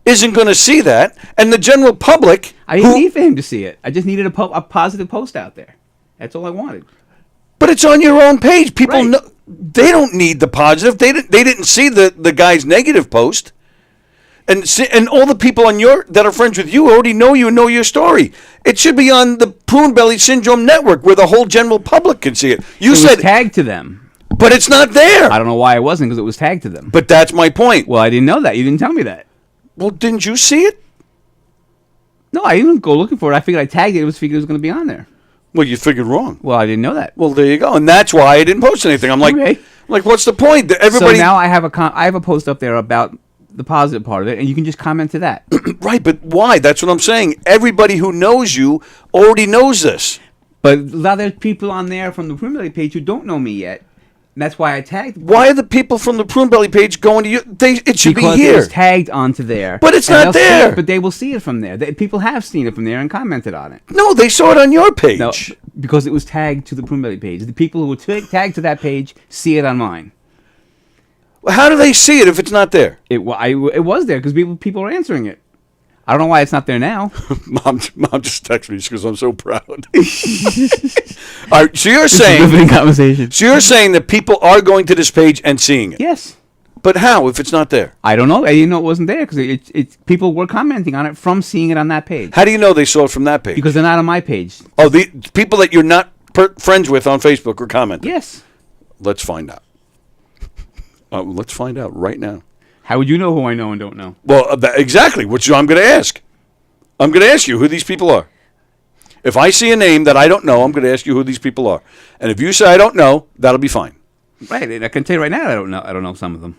isn't going to see that, and the general public. I didn't need for him to see it. I just needed a positive post out there. That's all I wanted. But it's on your own page. People Right. know they don't need the positive. They didn't see the guy's negative post. And all the people that are friends with you already know you and know your story. It should be on the Prune Belly Syndrome Network where the whole general public can see it. You said was tagged to them, but it's not there. I don't know why it wasn't, because it was tagged to them. But that's my point. Well, I didn't know that. You didn't tell me that. Well, didn't you see it? No, I didn't go looking for it. I figured I tagged it. Figured it was going to be on there. Well, you figured wrong. Well, I didn't know that. Well, there you go, and that's why I didn't post anything. I'm like, Okay. what's the point? Everybody. So now I have a post up there about the positive part of it, and you can just comment to that. Right, but why? That's what I'm saying. Everybody who knows you already knows this. But a lot of people on there from the Prune Belly page who don't know me yet. And that's why I tagged. Why are the people from the Prune Belly page going to you? It should because be it here. was tagged onto there. But it's And not they'll see there. it, but they will see it from there. People have seen it from there and commented on it. No, they saw it on your page. No, because it was tagged to the Prune Belly page. The people who were tagged to that page see it on mine. Well, how do they see it if it's not there? It was there because people are answering it. I don't know why it's not there now. Mom just texted me because I'm so proud. All right, so you're saying riveting conversation. So you're saying that people are going to this page and seeing it? Yes. But how if it's not there? I don't know. I didn't know it wasn't there because it's people were commenting on it from seeing it on that page. How do you know they saw it from that page? Because they're not on my page. Oh, the people that you're not friends with on Facebook are commenting? Yes. Let's find out. Let's find out right now. How would you know who I know and don't know? Well, exactly, which I'm going to ask. I'm going to ask you who these people are. If I see a name that I don't know, I'm going to ask you who these people are. And if you say I don't know, that'll be fine. Right, and I can tell you right now I don't know some of them.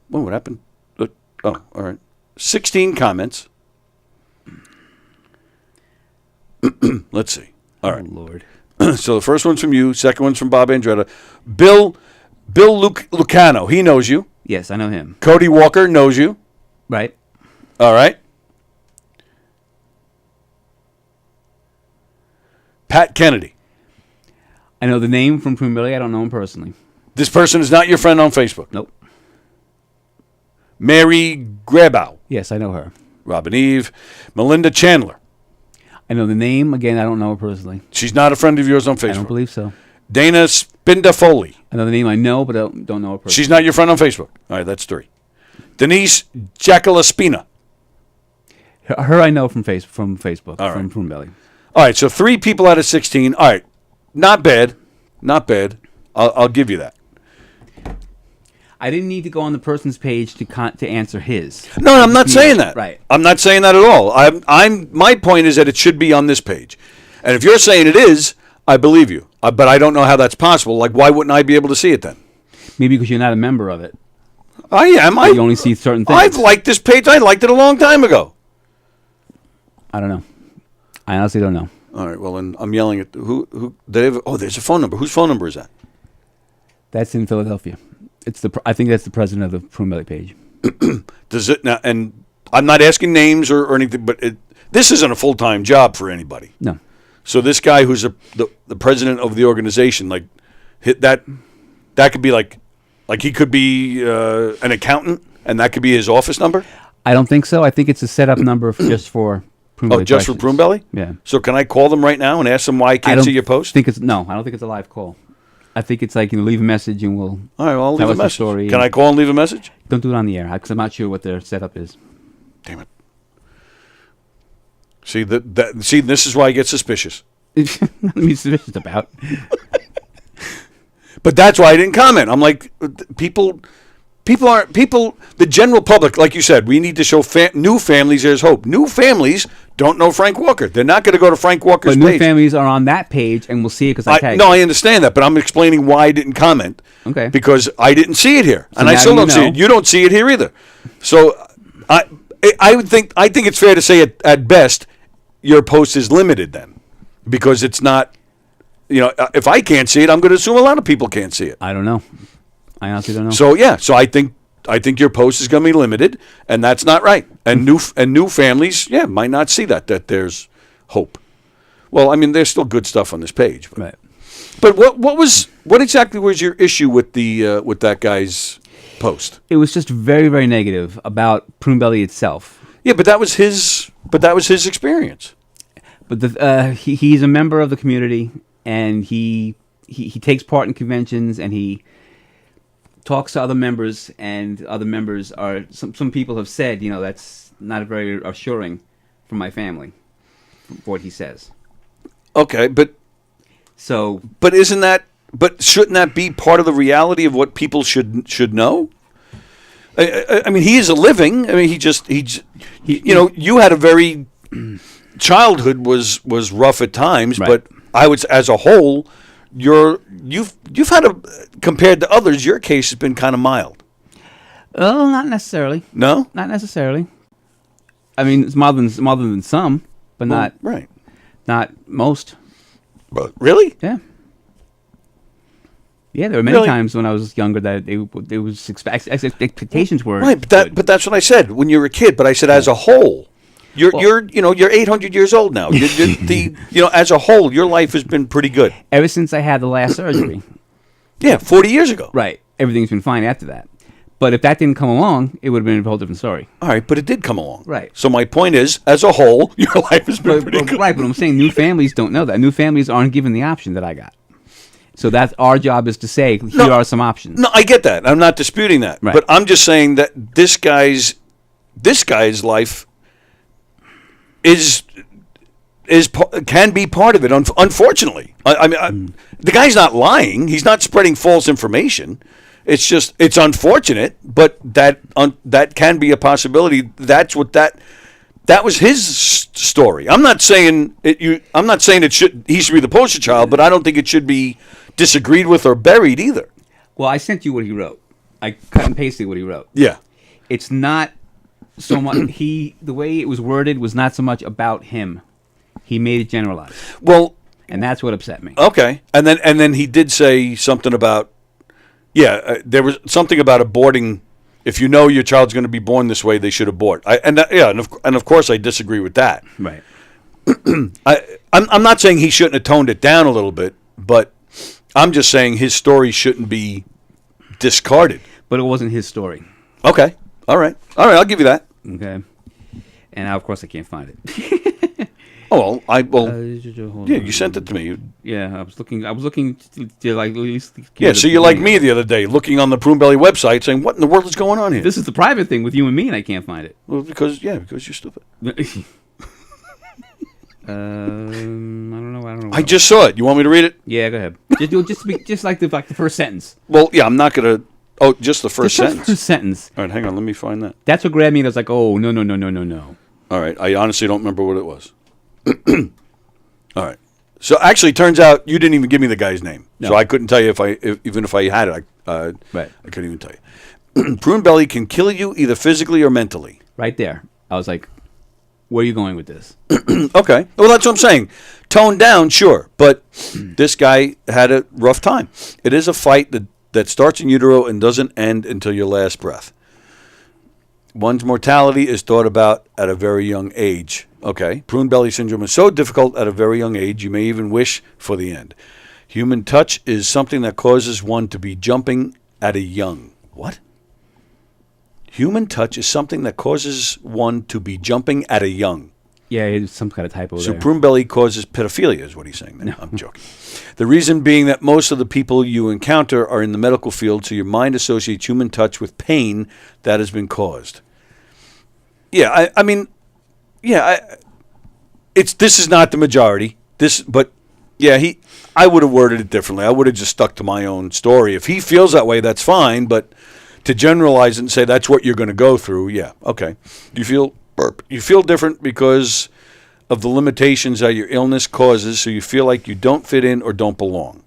What happened? Oh, all right. 16 comments. Let's see. All right. Oh, Lord. So the first one's from you. Second one's from Bob Andretta. Bill Lucano. He knows you. Yes, I know him. Cody Walker knows you. Right. All right. Pat Kennedy. I know the name from Prune Belly. I don't know him personally. This person is not your friend on Facebook. Nope. Mary Grabow. Yes, I know her. Robin Eve. Melinda Chandler. I know the name. Again, I don't know her personally. She's not a friend of yours on Facebook. I don't believe so. Dana Spindafoli. I know the name I know, but I don't know her personally. She's not your friend on Facebook. All right, that's 3. Denise Jacalaspina. Her I know from Facebook, All right. from Prune Belly. All right, so 3 people out of 16. All right, not bad. Not bad. I'll give you that. I didn't need to go on the person's page to answer his. No, I'm not saying that. Right. I'm not saying that at all. My point is that it should be on this page. And if you're saying it is, I believe you. But I don't know how that's possible. Like, why wouldn't I be able to see it then? Maybe because you're not a member of it. I am. You only see certain things. I've liked this page. I liked it a long time ago. I don't know. I honestly don't know. All right. Well, then I'm yelling at who. There's a phone number. Whose phone number is that? That's in Philadelphia. I think that's the president of the Prune Belly page. Does it now? And I'm not asking names or anything, but this isn't a full-time job for anybody. No. So this guy who's the president of the organization, like, hit that could be like he could be an accountant, and that could be his office number. I don't think so. I think it's a setup number just for Prune Belly. Oh, just for Prune Belly? Yeah. So can I call them right now and ask them why I can't see your post? I don't think it's a live call. I think it's like, leave a message and we'll. All right, well, I'll leave a message. Story. Can I call and leave a message? Don't do it on the air because I'm not sure what their setup is. Damn it. See this is why I get suspicious. Nothing to be suspicious about. But that's why I didn't comment. I'm like, people. The general public, like you said, we need to show new families there's hope. New families don't know Frank Walker. They're not going to go to Frank Walker's page. But new page. families are on that page and will see it because I tagged. No, I understand that, but I'm explaining why I didn't comment. Okay. Because I didn't see it here, So and I now still you don't see know. it. You don't see it here either. So I think it's fair to say at best your post is limited then, because it's not. If I can't see it, I'm going to assume a lot of people can't see it. I don't know. I honestly don't know. So yeah, I think your post is going to be limited, and that's not right. And new families, might not see that there's hope. Well, I mean, there's still good stuff on this page. But. Right. But what exactly was your issue with that guy's post? It was just very, very negative about Prune Belly itself. Yeah, but that was his experience. But he's a member of the community, and he takes part in conventions, and he talks to other members, and other members are some people have said, that's not very assuring from my family, from what he says. Okay, but isn't that? But shouldn't that be part of the reality of what people should know? I mean, he is a living. I mean, you had a very childhood was rough at times, right. But I would, as a whole, you've had compared to others, your case has been kind of mild. Oh, not necessarily. No, not necessarily. I mean, it's milder than some, but not right. Not most. But really? Yeah. Yeah, there were many times when I was younger that there was expectations were right. But that's what I said when you were a kid. But I said as a whole, you're 800 years old now. As a whole, your life has been pretty good ever since I had the last surgery. Yeah, 40 years ago. Right. Everything's been fine after that. But if that didn't come along, it would have been a whole different story. All right, but it did come along. Right. So my point is, as a whole, your life has been pretty good. Right, but I'm saying new families don't know that. New families aren't given the option that I got. So that's our job is to say, here are some options. No, I get that. I'm not disputing that. Right. But I'm just saying that this guy's life can be part of it. Unfortunately, I mean, the guy's not lying. He's not spreading false information. It's just it's unfortunate, but that can be a possibility. That's what that was his story. I'm not saying he should be the poster child, but I don't think it should be disagreed with or buried either. Well, I sent you what he wrote. I cut and pasted what he wrote. Yeah. It's not so much the way it was worded was not so much about him. He made it generalized. Well, and that's what upset me. Okay. And then he did say something about there was something about aborting. If you know your child's going to be born this way, they should abort. And of course I disagree with that. Right. I'm not saying he shouldn't have toned it down a little bit, but I'm just saying his story shouldn't be discarded. But it wasn't his story. Okay. All right. I'll give you that. Okay. And now, of course, I can't find it. You sent it to me. Yeah, I was looking to like at least. Yeah, so you're like me the other day, looking on the Prune Belly website, saying, "What in the world is going on here?" This is the private thing with you and me, and I can't find it. Well, because you're stupid. I don't know. I just saw it. You want me to read it? Yeah, go ahead. just like the first sentence. Well, yeah, I'm not gonna. Oh, just the first sentence. The first sentence. All right, hang on. Let me find that. That's what grabbed me. And I was like, oh no. All right, I honestly don't remember what it was. All right. So actually, it turns out you didn't even give me the guy's name, so I couldn't tell you even if I had it. I couldn't even tell you. Prune Belly can kill you either physically or mentally. Right there, I was like, "Where are you going with this?" Okay. Well, that's what I'm saying. Toned down, sure, but this guy had a rough time. It is a fight that starts in utero and doesn't end until your last breath. One's mortality is thought about at a very young age. Okay. Prune belly syndrome is so difficult at a very young age, you may even wish for the end. Human touch is something that causes one to be jumping at a young. What? Human touch is something that causes one to be jumping at a young. Yeah, it's some kind of typo there. So prune belly causes pedophilia is what he's saying. No. I'm joking. The reason being that most of the people you encounter are in the medical field, so your mind associates human touch with pain that has been caused. Yeah, I mean, this is not the majority. I would have worded it differently. I would have just stuck to my own story. If he feels that way, that's fine. But to generalize it and say that's what you're going to go through, yeah, okay. You feel different because of the limitations that your illness causes, so you feel like you don't fit in or don't belong.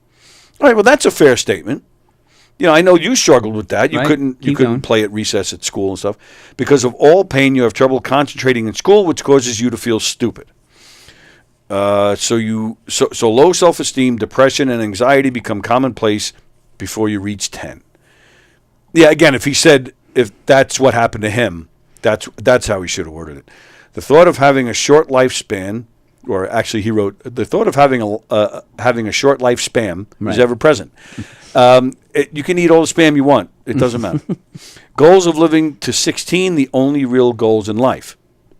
All right, well, that's a fair statement. You know, I know you struggled with that. You couldn't play at recess at school and stuff. Because of all pain, you have trouble concentrating in school, which causes you to feel stupid. So low self-esteem, depression, and anxiety become commonplace before you reach 10. Yeah, again, if that's what happened to him, that's how he should have worded it. The thought of having a short lifespan or actually he wrote, the thought of having a short life spam Right. is ever present. You can eat all the spam you want. It doesn't matter. Goals of living to 16, the only real goals in life,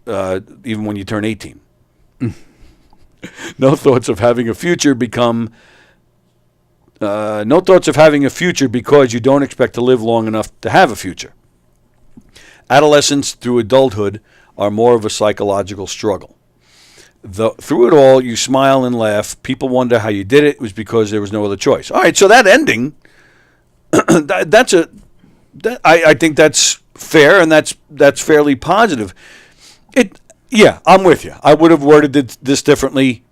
even when you turn 18. No thoughts of having a future become... no thoughts of having a future because you don't expect to live long enough to have a future. Adolescence through adulthood are more of a psychological struggle. Through it all, you smile and laugh. People wonder how you did it. It was because there was no other choice. All right, so that ending, I think that's fair, and that's fairly positive. Yeah, I'm with you. I would have worded this differently,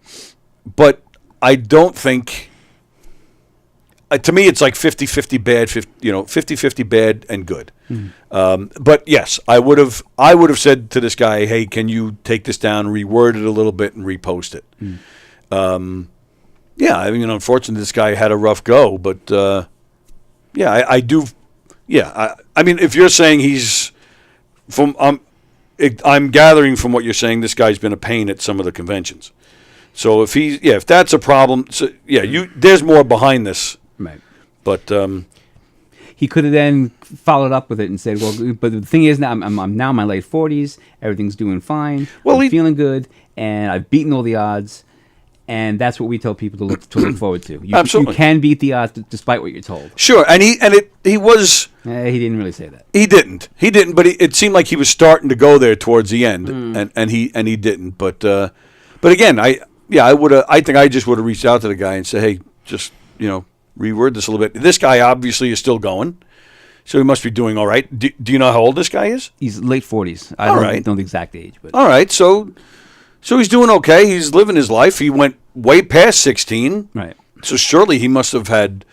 but I don't think... to me, it's like 50-50 bad, 50-50 bad and good. But yes, I would have said to this guy, "Hey, can you take this down, reword it a little bit, and repost it?" Yeah, I mean, unfortunately, this guy had a rough go, but yeah, I do. Yeah, I mean, if you're saying he's from, I'm gathering from what you're saying, this guy's been a pain at some of the conventions. So if that's a problem, so yeah, there's more behind this. Right. But he could have then followed up with it and said, "Well, but the thing is, now I'm now in my late 40s. Everything's doing fine. Well, I'm feeling good, and I've beaten all the odds." And that's what we tell people to look forward to. Absolutely, you can beat the odds despite what you're told. Sure, and he was. He didn't really say that. He didn't. But it seemed like he was starting to go there towards the end, and he didn't. But again, I think I just would have reached out to the guy and said, "Hey, just reword this a little bit." This guy obviously is still going, so he must be doing all right. Do you know how old this guy is? He's late 40s. I don't know the exact age, but all right. So he's doing okay. He's living his life. He went way past 16. Right. So surely he must have had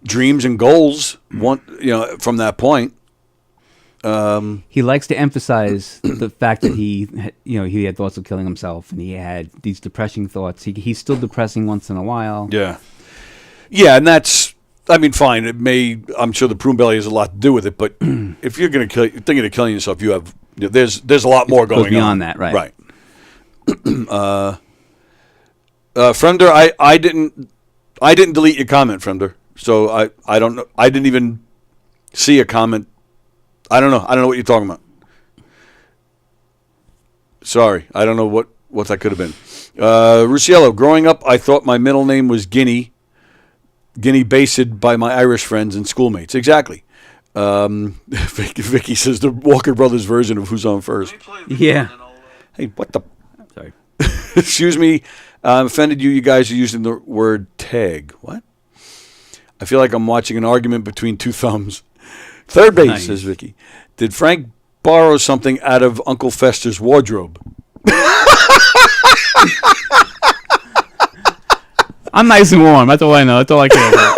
dreams and goals. From that point. He likes to emphasize the fact that he had thoughts of killing himself, and he had these depressing thoughts. He's still depressing once in a while. Yeah. Yeah, and that's, I mean, fine. I'm sure the prune belly has a lot to do with it, but if you're going to thinking of killing yourself, there's a lot more going on. Beyond that, right? Right. Fremder, I didn't delete your comment, Fremder. So I don't know. I didn't even see a comment. I don't know what you're talking about. Sorry, I don't know what that could have been. Rusiello, growing up, I thought my middle name was Guinea based by my Irish friends and schoolmates. Exactly. Vicky says the Walker Brothers version of Who's on First. Yeah. Hey, what the? Sorry. Excuse me. I'm offended you guys are using the word tag. What? I feel like I'm watching an argument between two thumbs. Third base, Nice. says Vicky. Did Frank borrow something out of Uncle Fester's wardrobe? I'm nice and warm. That's all I know. That's all I care about.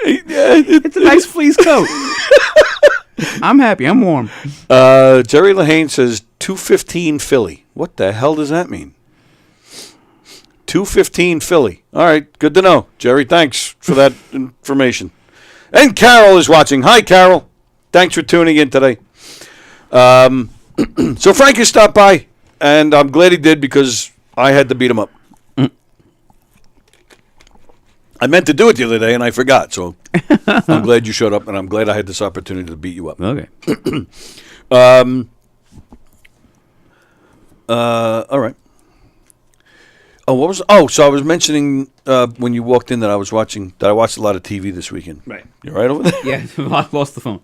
It's a nice fleece coat. I'm happy. I'm warm. Jerry Lahane says 215 Philly. What the hell does that mean? 215 Philly. All right, good to know. Jerry, thanks for that information. And Carol is watching. Hi, Carol. Thanks for tuning in today. So Frank has stopped by, and I'm glad he did because I had to beat him up. I meant to do it the other day, and I forgot. So I'm glad you showed up, and I'm glad I had this opportunity to beat you up. Okay. All right. So I was mentioning when you walked in that I watched a lot of TV this weekend. Right. You right over there? Yeah, I lost the phone.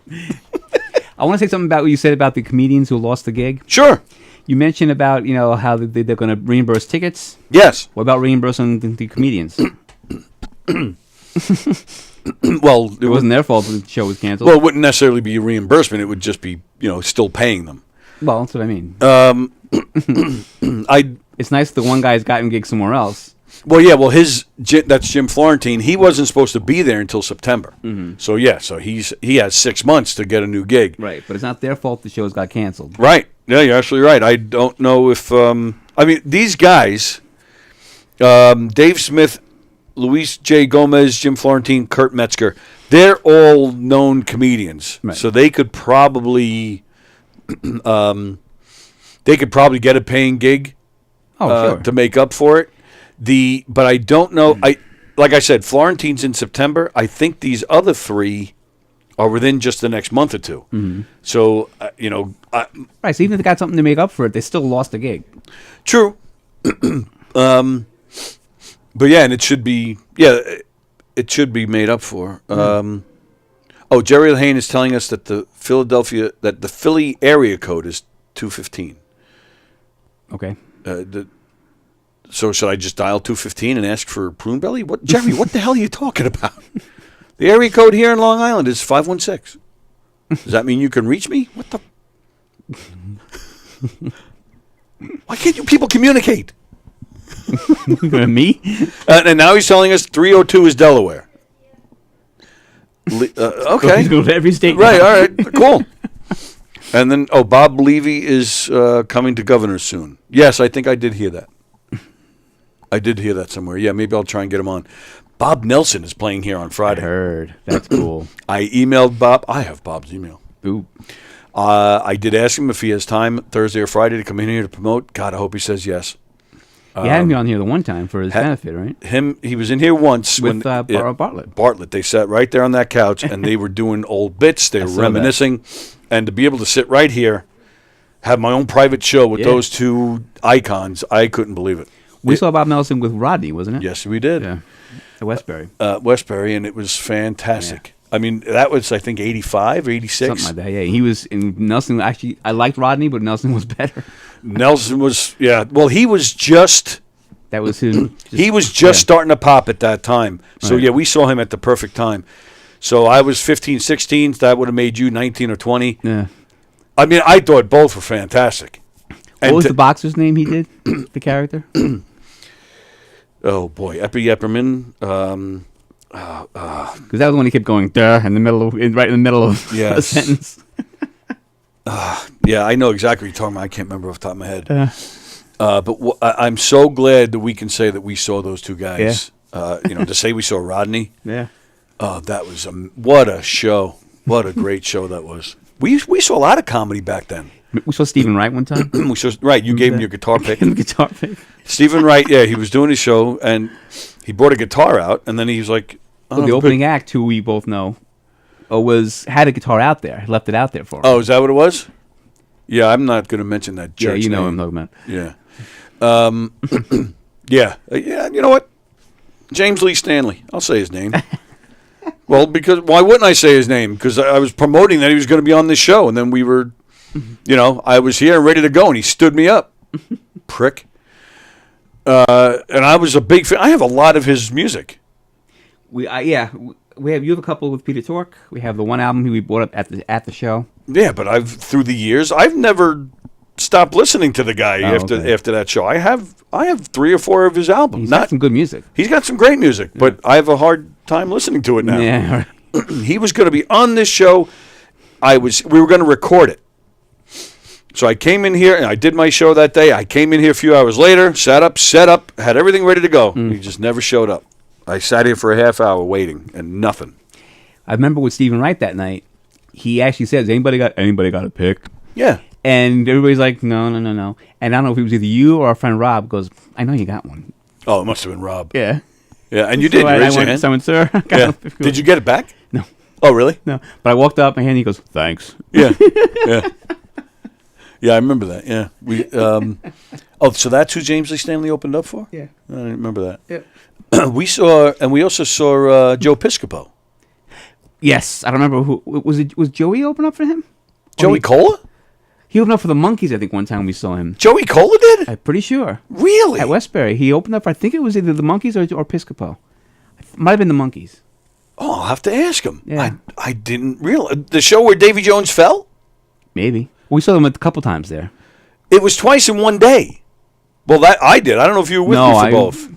I want to say something about what you said about the comedians who lost the gig. Sure. You mentioned about, how they're going to reimburse tickets. Yes. What about reimbursing the comedians? Well, it wasn't their fault the show was canceled. Well, it wouldn't necessarily be a reimbursement. It would just be, still paying them. Well, that's what I mean. It's nice the one guy's gotten gigs somewhere else. Well, yeah. Well, that's Jim Florentine. He wasn't supposed to be there until September. Mm-hmm. So yeah. So he has 6 months to get a new gig. Right, but it's not their fault the shows got canceled. Right. Yeah, you're absolutely right. I don't know if these guys, Dave Smith, Luis J. Gomez, Jim Florentine, Kurt Metzger, they're all known comedians. Right. So they could probably they could probably get a paying gig to make up for it. But I don't know. Like I said, Florentine's in September. I think these other 3 are within just the next month or 2. Mm-hmm. So Right. So even if they got something to make up for it, they still lost a gig. True. But yeah, and it should be made up for. Jerry Lehane is telling us that the Philly area code is 215. Okay. So should I just dial 215 and ask for Prune Belly? What, Jerry? What the hell are you talking about? The area code here in Long Island is 516. Does that mean you can reach me? What the? Why can't you people communicate? Me? And now he's telling us 302 is Delaware. Okay. Go to every state. Right, now. all right, cool. And then, Bob Levy is coming to Governor soon. Yes, I think I did hear that. I did hear that somewhere. Yeah, maybe I'll try and get him on. Bob Nelson is playing here on Friday. I heard. That's cool. I emailed Bob. I have Bob's email. Ooh. I did ask him if he has time Thursday or Friday to come in here to promote. God, I hope he says yes. He had me on here the one time for his benefit, right? He was in here once with Bartlett. Bartlett. They sat right there on that couch and they were doing old bits. They were reminiscing, and to be able to sit right here, have my own private show with those two icons, I couldn't believe it. We saw Bob Nelson with Rodney, wasn't it? Yes, we did. Yeah, at Westbury. Westbury, and it was fantastic. Yeah. I mean, that was, I think, 85, 86. Something like that, yeah. He was in Nelson. Actually, I liked Rodney, but Nelson was better. Nelson was, well, he was just... That was him. He was just starting to pop at that time. So, right. yeah, we saw him at the perfect time. So I was 15, 16. That would have made you 19 or 20. Yeah. I mean, I thought both were fantastic. What was the boxer's name he did, the character? Oh, boy. Epi Epperman. Because that was when he kept going, duh, in the middle of, right in the middle of a sentence. Yeah, I know exactly what you're talking about. I can't remember off the top of my head. But I'm so glad that we can say that we saw those two guys. Yeah. To say we saw Rodney. Yeah. That was what a show! What a great show that was. We saw a lot of comedy back then. We saw Stephen Wright one time. We saw You gave him your guitar pick. Guitar pick. Stephen Wright, yeah, he was doing his show and he brought a guitar out, and then he was like, well, the opening act, who we both know, had a guitar out there. Left it out there for him. Oh, is that what it was? Yeah, I'm not going to mention that jerk's Yeah, you know name. what I'm talking about. Yeah. Yeah, you know what? James Lee Stanley. I'll say his name. Well, because why wouldn't I say his name? Because I was promoting that he was going to be on this show, and then we were, I was here and ready to go, and he stood me up. Prick. And I was a big fan. I have a lot of his music. You have a couple with Peter Tork. We have the one album we bought up at the show. Yeah, but through the years I've never stopped listening to the guy after that show. I have 3 or 4 of his albums. He's got some good music. He's got some great music, but I have a hard time listening to it now. Yeah. He was going to be on this show. We were going to record it. So I came in here and I did my show that day. I came in here a few hours later, sat up, had everything ready to go. He just never showed up. I sat here for a half hour waiting and nothing. I remember with Stephen Wright that night, he actually says, anybody got a pick? Yeah. And everybody's like, no. And I don't know if it was either you or our friend Rob goes, I know you got one. Oh, it must have been Rob. Yeah. Yeah, and you did. I went to someone, sir. Yeah. Did you get it back? No. Oh, really? No. But I walked up, my hand, he goes, thanks. Yeah. Yeah. Yeah, I remember that. Yeah. So that's who James Lee Stanley opened up for? Yeah. I didn't remember that. Yeah. We also saw Joe Piscopo. Yes, I don't remember who was Joey open up for him? Joey Cola? He opened up for the Monkees, I think, one time we saw him. Joey Cola did? I'm pretty sure. Really? At Westbury. He opened up, I think it was either the Monkees or Piscopo. Might have been the Monkees. Oh, I'll have to ask him. Yeah. I didn't realize. The show where Davy Jones fell? Maybe. We saw them a couple times there. It was twice in one day. Well, that I did. I don't know if you were with me for both.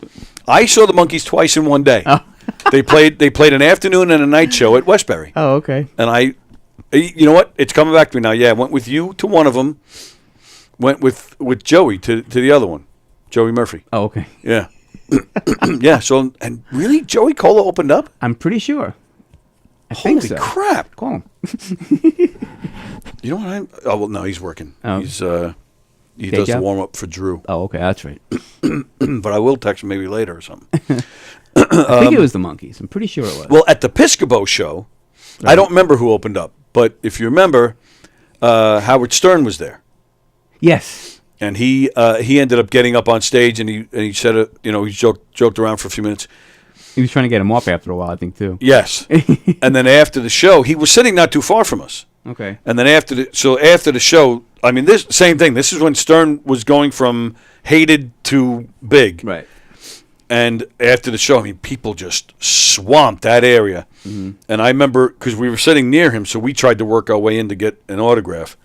I saw the Monkees twice in one day. Oh. They played an afternoon and a night show at Westbury. Oh, okay. And you know what? It's coming back to me now. Yeah, I went with you to one of them. Went with Joey to the other one. Joey Murphy. Oh, okay. Yeah. Yeah, so, and really? Joey Cola opened up? I'm pretty sure. I Holy think so. crap. Call him. You know what? Oh, well, no, he's working. Oh. He's, He Day does the job? warm up for Drew. Oh, okay, that's right. But I will text him maybe later or something. I think it was the Monkees. I'm pretty sure it was. Well, at the Piscopo show, I don't remember who opened up, but if you remember, Howard Stern was there. Yes. And he ended up getting up on stage and he said he joked around for a few minutes. He was trying to get him off after a while, I think, too. Yes. And then after the show, he was sitting not too far from us. Okay. And then after the show, I mean, this same thing. This is when Stern was going from hated to big. Right. And after the show, I mean, people just swamped that area. Mm-hmm. And I remember, because we were sitting near him, so we tried to work our way in to get an autograph.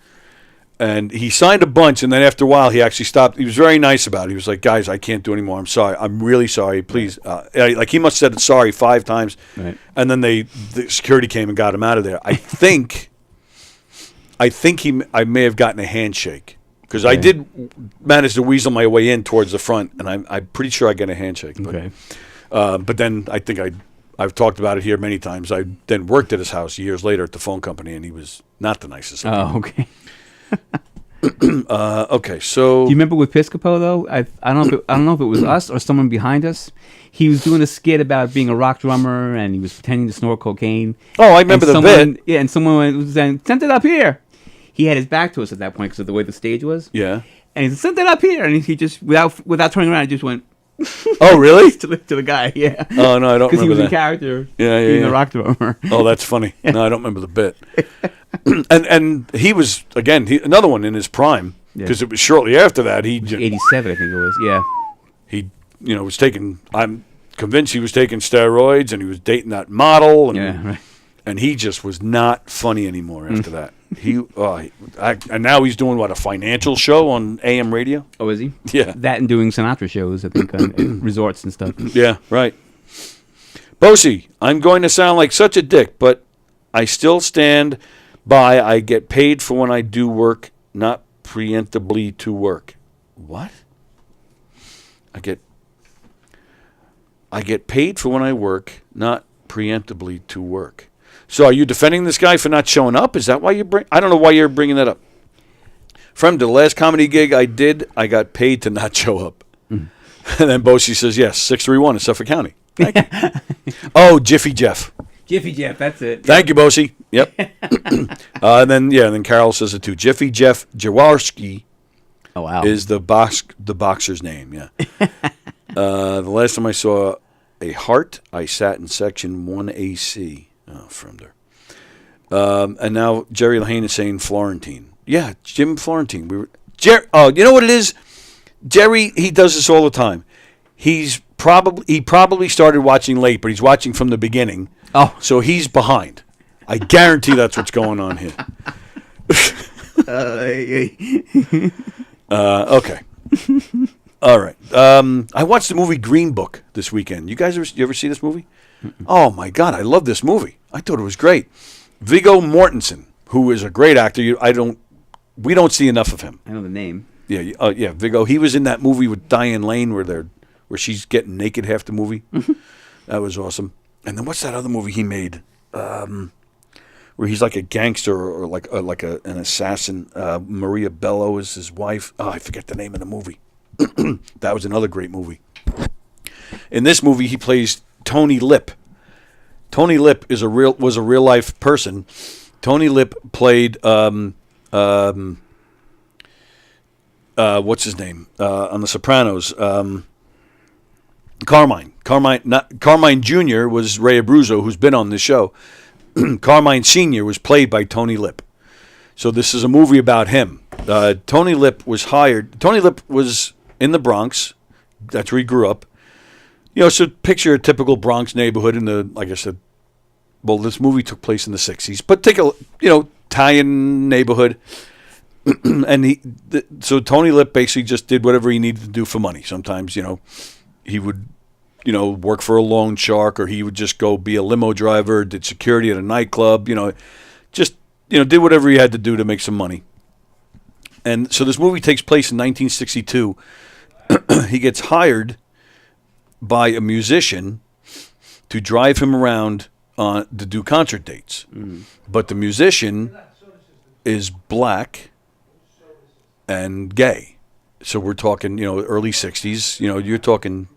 And he signed a bunch, and then after a while, he actually stopped. He was very nice about it. He was like, guys, I can't do anymore. I'm sorry. I'm really sorry. Please. Like, he must have said sorry 5 times. Right. And then the security came and got him out of there. I think I may have gotten a handshake. Because I did manage to weasel my way in towards the front, and I'm pretty sure I got a handshake. But, Okay. But then I think I've talked about it here many times. I then worked at his house years later at the phone company, and he was not the nicest. Oh, okay. Okay, so Do you remember with Piscopo though? I don't know if it was us or someone behind us. He was doing a skit about being a rock drummer, and he was pretending to snort cocaine. Oh, I remember the bit. Yeah, and someone was saying, "Send it up here." He had his back to us at that point because of the way the stage was. Yeah. And he said, "Send it up here," and he just without turning around, he just went. Oh, really? to the guy, yeah. Oh no, I don't remember that. Because he was in character. Yeah, being a rock drummer. Oh, that's funny. No, I don't remember the bit. and he was again another one in his prime because it was shortly after that. He 87, I think it was. Yeah. He was taking. I'm convinced he was taking steroids, and he was dating that model. And, Yeah, right. And he just was not funny anymore after that. And now he's doing a financial show on AM radio. Oh, is he? Yeah. That and doing Sinatra shows, I think, on resorts and stuff. Yeah, right. Bosie, I'm going to sound like such a dick, but I still stand by I get paid for when I do work, not preemptively to work. What? I get paid for when I work, not preemptively to work. So are you defending this guy for not showing up? Is that why I don't know why you're bringing that up. From the last comedy gig I did, I got paid to not show up. And then Bosie says, yes, 631 in Suffolk County. Thank you. Oh, Jiffy Jeff. Jiffy Jeff, that's it. Thank you, Bosie. Yep. And then Carol says it too. Jiffy Jeff Jaworski. Oh, wow. Is the boxer's name, yeah. The last time I saw a heart, I sat in section 1AC. Oh, from there. And now Jerry Lehane is saying Florentine. Yeah, Jim Florentine. You know what it is? Jerry, he does this all the time. He probably started watching late, but he's watching from the beginning. Oh. So he's behind. I guarantee that's what's going on here. Okay. All right. I watched the movie Green Book this weekend. You ever see this movie? Oh my God, I love this movie. I thought it was great. Viggo Mortensen, who is a great actor. We don't see enough of him. I know the name. Yeah, Viggo. He was in that movie with Diane Lane where she's getting naked half the movie. That was awesome. And then what's that other movie he made? Where he's like a gangster or like an assassin. Maria Bello is his wife. Oh, I forget the name of the movie. That was another great movie. In this movie, he plays Tony Lip. Tony Lip was a real life person. Tony Lip played what's his name on The Sopranos? Carmine. Carmine Jr. was Ray Abruzzo, who's been on this show. Carmine Sr. was played by Tony Lip. So this is a movie about him. Tony Lip was hired. Tony Lip was in the Bronx. That's where he grew up. So picture a typical Bronx neighborhood like I said, well, this movie took place in the 60s, but take a, Italian neighborhood. And so Tony Lip basically just did whatever he needed to do for money. Sometimes, he would, work for a loan shark, or he would just go be a limo driver, did security at a nightclub, just, did whatever he had to do to make some money. And so this movie takes place in 1962. He gets hired by a musician to drive him around to do concert dates. But the musician is black and gay. So we're talking, early 60s. You're talking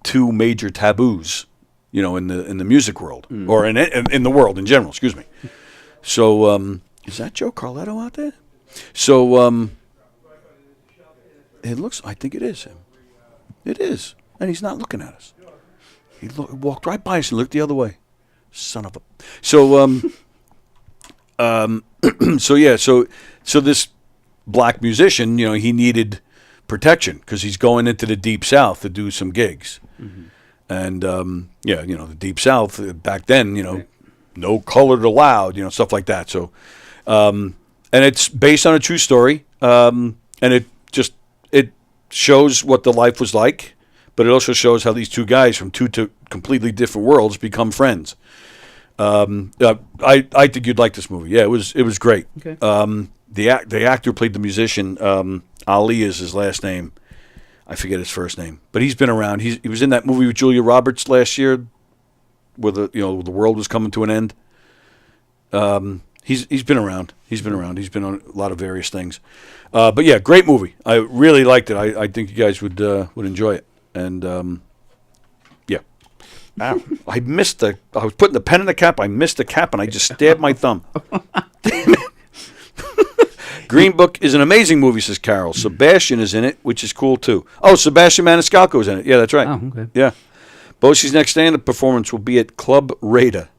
two major taboos, in the music world or in the world in general. Excuse me. So is that Joe Carletto out there? So it looks. I think it is him. It is, and he's not looking at us. He walked right by us and looked the other way. Son of a. So so this black musician, he needed protection because he's going into the Deep South to do some gigs. And, the Deep South, back then, no colored allowed, stuff like that. So, and it's based on a true story. And it shows what the life was like, but it also shows how these two guys from two completely different worlds become friends. I think you'd like this movie. Yeah, it was great. Okay. The actor played the musician. Ali is his last name. I forget his first name, but he's been around. He was in that movie with Julia Roberts last year, where the world was coming to an end. He's been around. He's been on a lot of various things. But yeah, great movie. I really liked it. I think you guys would enjoy it. And yeah. Ow. I was putting the pen in the cap. I missed the cap, and I just stabbed my thumb. Damn it. Green Book is an amazing movie, says Carol. Sebastian is in it, which is cool, too. Oh, Sebastian Maniscalco is in it. Yeah, that's right. Oh, okay. Yeah. Bosie's next stand-up performance will be at Club Rada.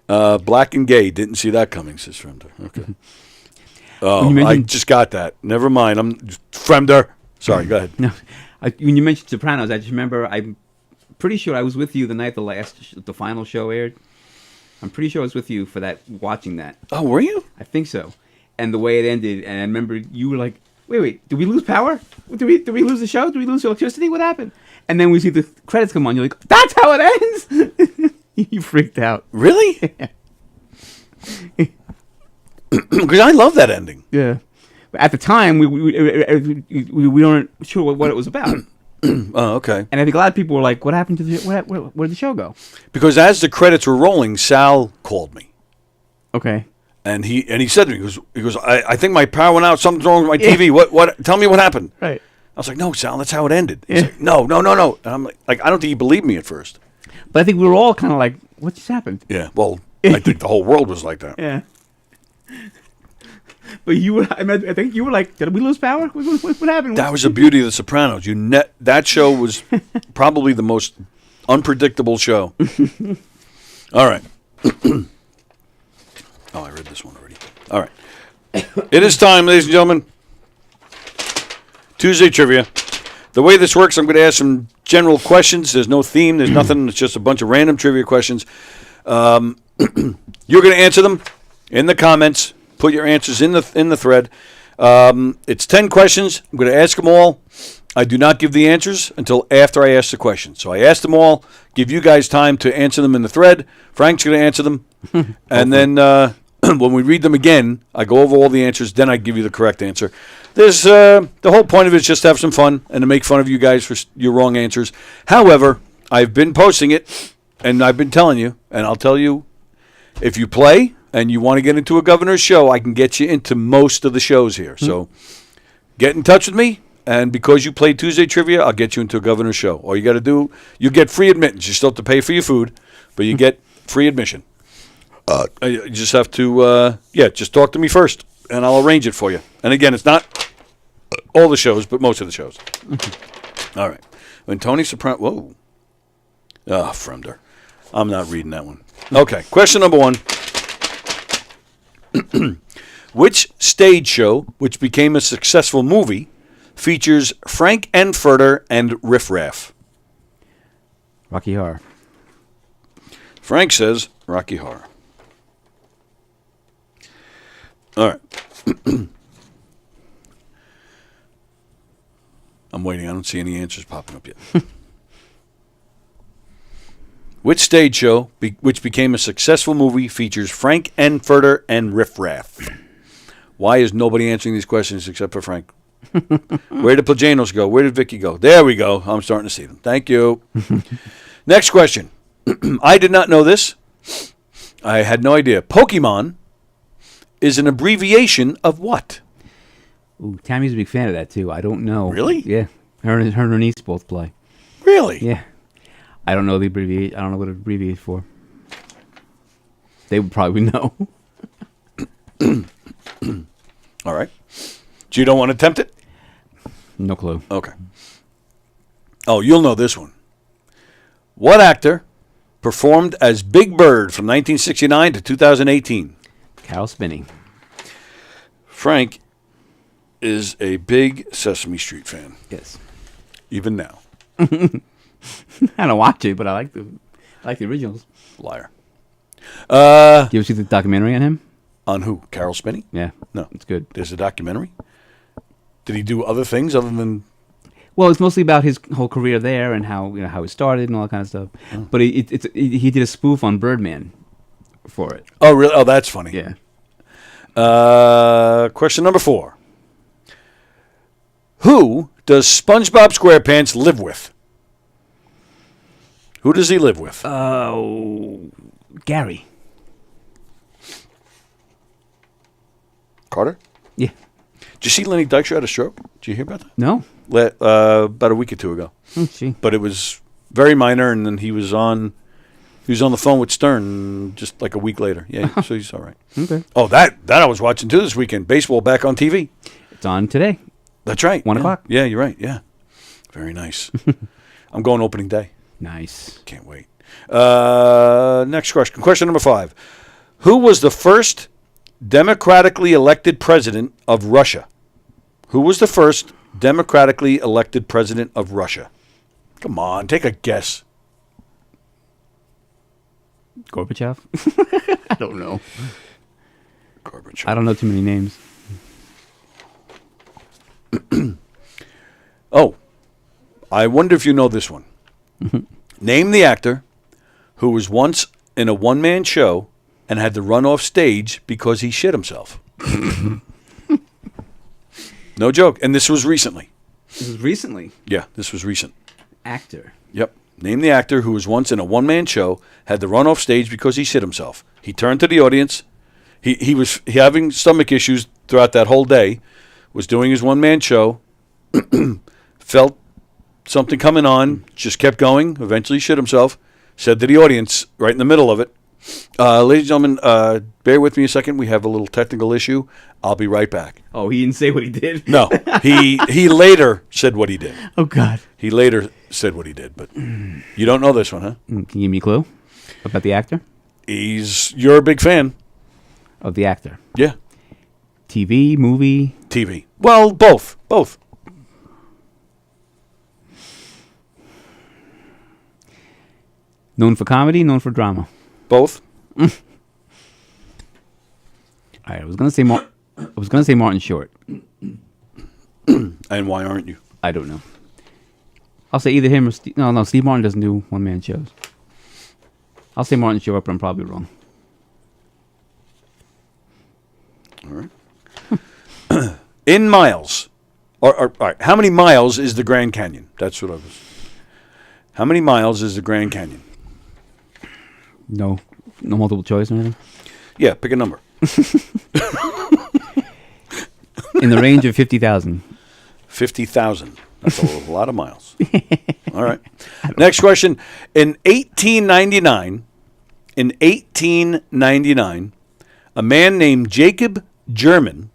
Black and Gay. Didn't see that coming, says Fremder. Okay. Oh, I just got that. Never mind. I'm Fremder. Sorry, go ahead. No, when you mentioned Sopranos, I just remember. I'm pretty sure I was with you the night the final show aired. I'm pretty sure I was with you for that, watching that. Oh, were you? I think so. And the way it ended, and I remember you were like, "Wait, did we lose power? Did we lose the show? Did we lose electricity? What happened?" And then we see the credits come on. You're like, "That's how it ends." You freaked out. Really? Because I love that ending. Yeah. But at the time, we weren't sure what it was about. Oh, okay. And I think a lot of people were like, "What happened to where did the show go?" Because as the credits were rolling, Sal called me. Okay. And he said to me, he goes, I think my power went out. Something's wrong with my TV. What? Tell me what happened. Right. I was like, no, Sal, that's how it ended. He's like, no. And I'm like, I don't think he believed me at first. But I think we were all kind of like, what just happened? Yeah. Well, I think the whole world was like that. Yeah. But I think you were like, did we lose power? What happened? That was the beauty of The Sopranos. That show was probably the most unpredictable show. All right. Oh, I read this one already. All right. It is time, ladies and gentlemen. Tuesday trivia. The way this works, I'm going to ask some general questions. There's no theme. There's nothing. It's just a bunch of random trivia questions. You're going to answer them in the comments. Put your answers in the thread. It's 10 questions. I'm going to ask them all. I do not give the answers until after I ask the questions. So I ask them all, give you guys time to answer them in the thread. Frank's going to answer them. And then when we read them again, I go over all the answers. Then I give you the correct answer. There's the whole point of it is just to have some fun and to make fun of you guys for your wrong answers. However, I've been posting it, and I've been telling you, and I'll tell you, if you play and you want to get into a governor's show, I can get you into most of the shows here. So get in touch with me, and because you play Tuesday Trivia, I'll get you into a governor's show. All you got to do, you get free admittance. You still have to pay for your food, but you get free admission. You just have to, just talk to me first, and I'll arrange it for you. And again, it's not all the shows, but most of the shows. All right. When Tony Soprano, whoa. Ah, Fremder. I'm not reading that one. Okay, question number 1. Which stage show, which became a successful movie, features Frank Enfurter and Riff Raff? Rocky Horror. Frank says Rocky Horror. All right. I'm waiting. I don't see any answers popping up yet. Which stage show, which became a successful movie, features Frank Enfurter and Riff Raff? Why is nobody answering these questions except for Frank? Where did Plajanos go? Where did Vicky go? There we go. I'm starting to see them. Thank you. Next question. I did not know this. I had no idea. Pokemon is an abbreviation of what? Ooh, Tammy's a big fan of that too. I don't know. Really? Yeah. Her and her niece both play. Really? Yeah. I don't know the abbreviate. I don't know what it abbreviates for. They would probably know. All right. So you don't want to attempt it? No clue. Okay. Oh, you'll know this one. What actor performed as Big Bird from 1969 to 2018? Carol Spinney. Frank is a big Sesame Street fan. Yes. Even now. I don't watch it, but I like the originals. Liar. Do you ever see the documentary on him? On who? Carol Spinney? Yeah. No. It's good. There's a documentary? Did he do other things other than... Well, it's mostly about his whole career there and how how it started and all that kind of stuff. Oh. But he did a spoof on Birdman for it. Oh, really? Oh, that's funny. Yeah. Question number 4. Who does SpongeBob SquarePants live with? Who does he live with? Oh, Gary. Carter? Yeah. Did you see Lenny Dykstra had a stroke? Did you hear about that? No. About a week or two ago. Oh, gee. But it was very minor, and then he was on the phone with Stern just like a week later. Yeah, so he's all right. Okay. Oh, that I was watching too this weekend. Baseball back on TV. It's on today. That's right. 1 o'clock. Yeah, you're right. Yeah. Very nice. I'm going opening day. Nice. Can't wait. Next question. Question number 5. Who was the first democratically elected president of Russia? Who was the first democratically elected president of Russia? Come on, take a guess. Gorbachev? I don't know. Gorbachev. I don't know too many names. Oh, I wonder if you know this one. Name the actor who was once in a one-man show and had to run off stage because he shit himself. No joke. And this was recently. This was recently. Yeah, this was recent. Actor. Yep. Name the actor who was once in a one-man show, had to run off stage because he shit himself. He turned to the audience. He was having stomach issues throughout that whole day, was doing his one-man show, felt something coming on, just kept going, eventually shit himself, said to the audience right in the middle of it, ladies and gentlemen, bear with me a second. We have a little technical issue. I'll be right back. Oh, he didn't say what he did? No. He later said what he did. Oh, God. He later said what he did, but you don't know this one, huh? Can you give me a clue about the actor? You're a big fan. Of the actor? Yeah. TV, movie? TV. Well, both. Both. Known for comedy, known for drama? Both. All right, I was gonna say Martin Short. And why aren't you? I don't know. I'll say either him or no. Steve Martin doesn't do one-man shows. I'll say Martin Short, but I'm probably wrong. All right. In miles, or all right, how many miles is the Grand Canyon? That's what I was. How many miles is the Grand Canyon? No multiple choice or anything. Yeah, pick a number. In the range of 50,000. 50,000. That's a lot of miles. All right. Next question. In 1899, a man named Jacob German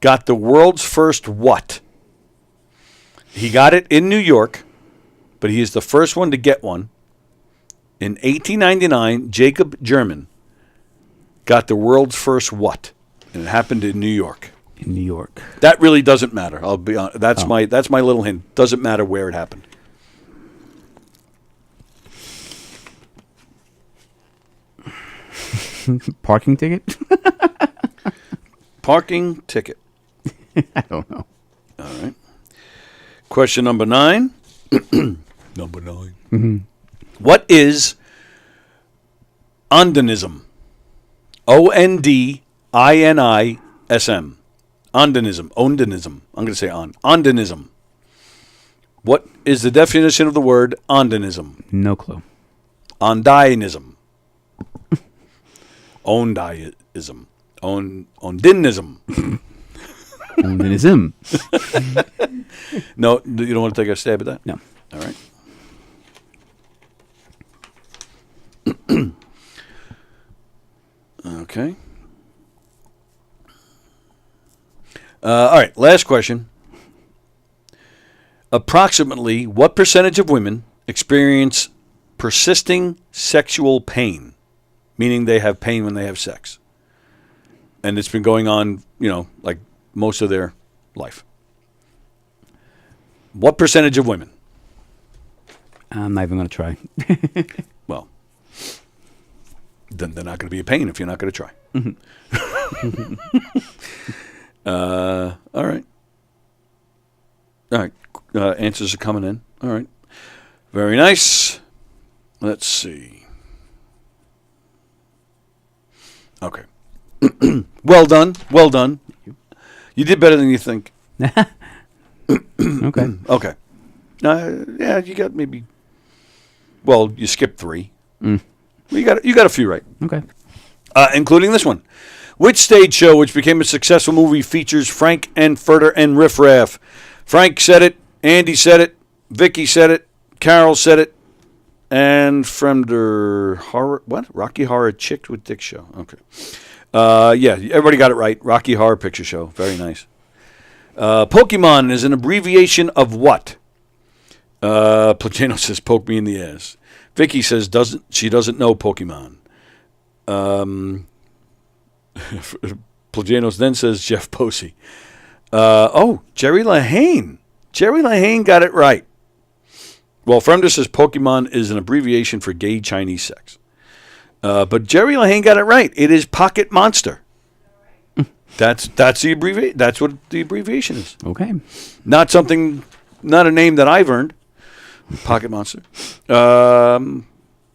got the world's first what? He got it in New York, but he is the first one to get one. In 1899, Jacob German got the world's first what? And it happened in New York. In New York. That really doesn't matter. I'll be honest. That's my little hint. Doesn't matter where it happened. Parking ticket? Parking ticket. I don't know. All right. Question number 9. Number 9. Mm-hmm. What is Ondanism? Ondinism. Ondanism. Ondanism. I'm going to say on. Ondanism. What is the definition of the word ondanism? No clue. Ondinism. Ondiism. Ondinism. Onanism. No, you don't want to take a stab at that? No. All right. Okay. All right, last question. Approximately what percentage of women experience persisting sexual pain, meaning they have pain when they have sex? And it's been going on, like most of their life. What percentage of women? I'm not even going to try. Well, then they're not going to be a pain if you're not going to try. All right. All right. Answers are coming in. All right. Very nice. Let's see. Okay. Well done. Well done. You did better than you think. Okay. Okay. Yeah, you got maybe. Well, you skipped 3. You got a few right. Okay. Including this one. Which stage show, which became a successful movie, features Frank and Furter and Riff Raff? Frank said it. Andy said it. Vicky said it. Carol said it. And Fremder Horror. What? Rocky Horror Chick with Dick Show. Okay. Yeah, everybody got it right. Rocky Horror Picture Show. Very nice. Pokemon is an abbreviation of what? Plageno says, poke me in the ass. Vicky says, she doesn't know Pokemon. Plagenos then says Jeff Posey. Jerry Lahane. Jerry Lahane got it right. Well, Fremder says Pokemon is an abbreviation for gay Chinese sex. But Jerry Lahane got it right. It is Pocket Monster. That's the abbreviation. That's what the abbreviation is. Okay. Not a name that I've earned. Pocket Monster. All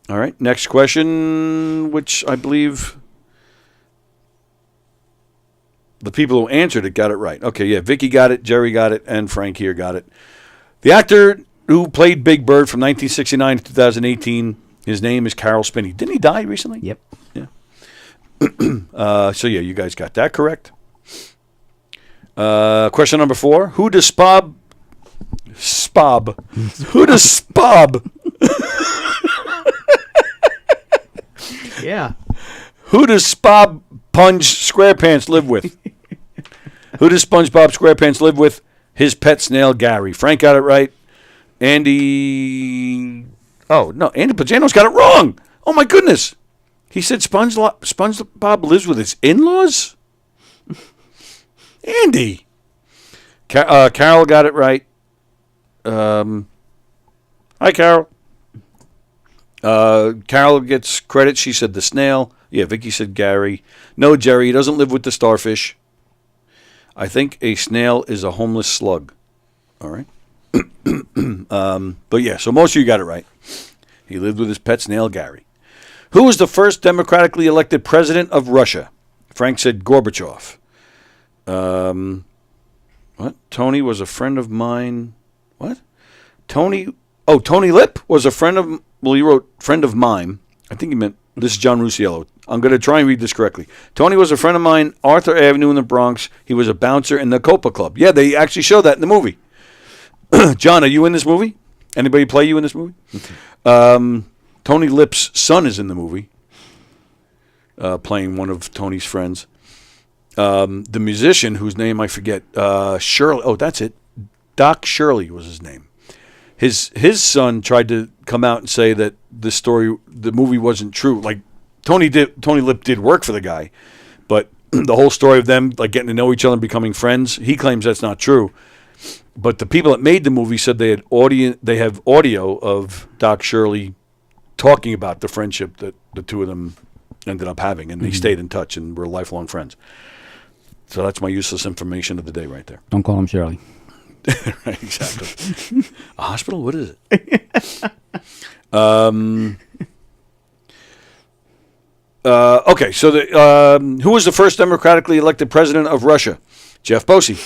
right. Next question, which I believe the people who answered it got it right. Okay, yeah. Vicky got it, Jerry got it, and Frank here got it. The actor who played Big Bird from 1969 to 2018, his name is Carol Spinney. Didn't he die recently? Yep. Yeah. So, yeah, you guys got that correct. Question number 4. Who does Spob... Who does Spob... Yeah. Who does Spob Punch SquarePants live with? Who does SpongeBob SquarePants live with? His pet snail, Gary. Frank got it right. Andy... Oh, no. Andy Pagano's got it wrong. Oh, my goodness. He said SpongeBob lives with his in-laws? Andy. Carol got it right. Hi, Carol. Carol gets credit. She said the snail. Yeah, Vicky said Gary. No, Jerry, he doesn't live with the starfish. I think a snail is a homeless slug. All right. But yeah, so most of you got it right. He lived with his pet snail, Gary. Who was the first democratically elected president of Russia? Frank said Gorbachev. What? Tony was a friend of mine. What? Tony Lip was a friend of... Well, he wrote friend of mine. I think he meant... This is John Rusiello. I'm going to try and read this correctly. Tony was a friend of mine, Arthur Avenue in the Bronx. He was a bouncer in the Copa Club. Yeah, they actually show that in the movie. John, are you in this movie? Anybody play you in this movie? Tony Lip's son is in the movie, playing one of Tony's friends. The musician, whose name I forget, Shirley. Oh, that's it. Doc Shirley was his name. His son tried to come out and say that the movie wasn't true. Like Tony Lip did work for the guy, but the whole story of them like getting to know each other and becoming friends, he claims that's not true. But the people that made the movie said they have audio of Doc Shirley talking about the friendship that the two of them ended up having, and they stayed in touch and were lifelong friends. So that's my useless information of the day right there. Don't call him Shirley. Right, exactly. A hospital? What is it? Okay, so who was the first democratically elected president of Russia? Jeff Posey.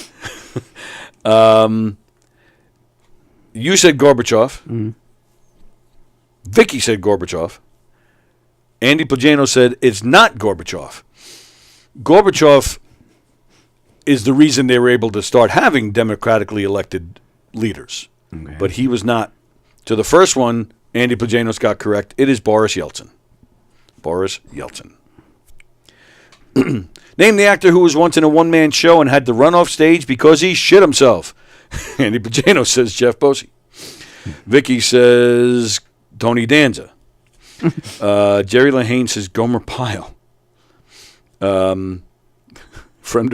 You said Gorbachev. Mm-hmm. Vicky said Gorbachev. Andy Pagano said it's not Gorbachev. Gorbachev is the reason they were able to start having democratically elected leaders. Okay. But he was not. So the first one, Andy Plagenos got correct. It is Boris Yeltsin. Boris Yeltsin. Name the actor who was once in a one-man show and had to run off stage because he shit himself. Andy Plagenos says Jeff Bosey. Vicky says Tony Danza. Jerry Lahane says Gomer Pyle. Fremder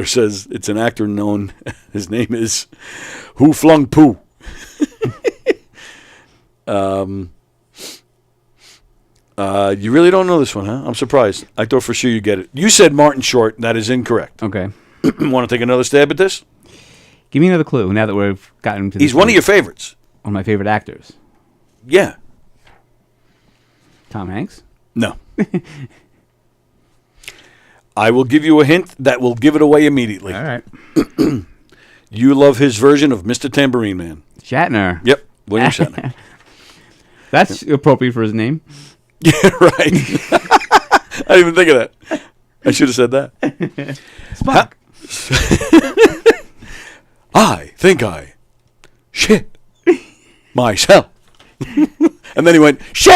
says it's an actor known. His name is Who Flung Poo. You really don't know this one, huh? I'm surprised. I thought for sure you get it. You said Martin Short. That is incorrect. Okay. Want to take another stab at this? Give me another clue now that we've gotten to this. He's one of your favorites. One of my favorite actors. Yeah. Tom Hanks? No. I will give you a hint that will give it away immediately. All right. You love his version of Mr. Tambourine Man. Shatner. Yep, William Shatner. That's appropriate for his name. Yeah, right. I didn't even think of that. I should have said that. Spock. I think I shit myself. And then he went, shit!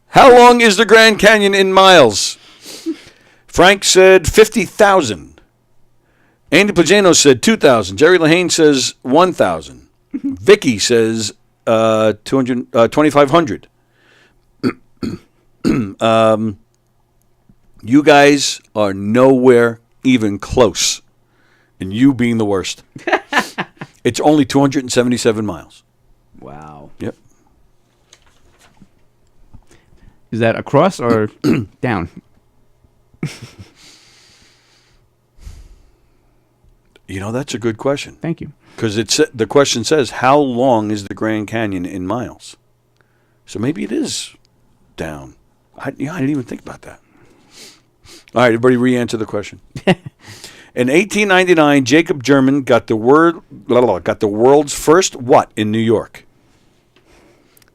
How long is the Grand Canyon in miles? Frank said 50,000. Andy Plagenos said 2,000. Jerry Lahane says 1,000. Vicky says 2,500. You guys are nowhere even close. And you being the worst. It's only 277 miles. Wow. Yep. Is that across or down? You know, that's a good question. Thank you. Because the question says, how long is the Grand Canyon in miles? So maybe it is down. I didn't even think about that. All right, everybody re-answer the question. In 1899, Jacob German got the world's first what in New York?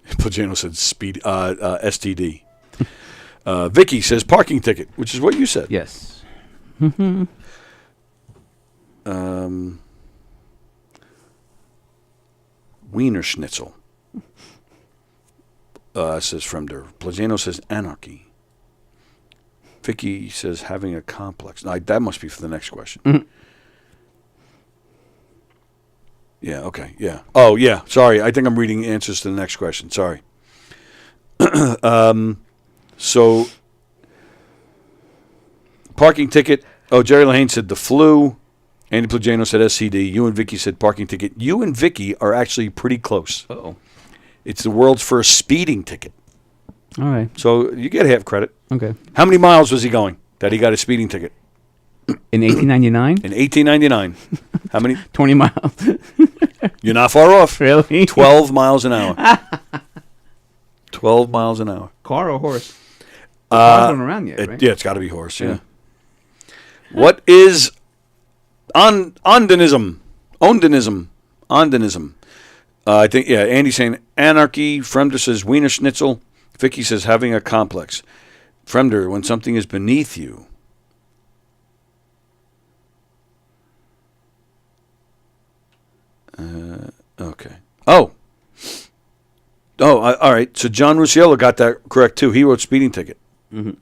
Pagano said STD. Vicky says parking ticket, which is what you said. Yes. Wiener Schnitzel. Says Fremder. Plazano says anarchy. Vicky says having a complex. No, that must be for the next question. Mm-hmm. Yeah, okay, yeah. Oh, yeah, sorry. I think I'm reading answers to the next question. Sorry. So, parking ticket. Oh, Jerry Lahane said the flu. Andy Plagano said SCD. You and Vicky said parking ticket. You and Vicky are actually pretty close. Uh-oh. It's the world's first speeding ticket. All right. So you get half credit. Okay. How many miles was he going that he got a speeding ticket? In 1899? In 1899. How many? 20 miles. You're not far off. Really? 12 miles an hour. 12 miles an hour. Car or horse? Cars weren't around yet, right? Yeah, it's got to be horse, yeah. What is ondanism? Ondanism. I think, yeah, Andy's saying anarchy. Fremder says Wiener Schnitzel. Vicky says having a complex. Fremder, when something is beneath you. Okay. Oh, all right. So John Rusciello got that correct, too. He wrote speeding ticket. Mm-hmm.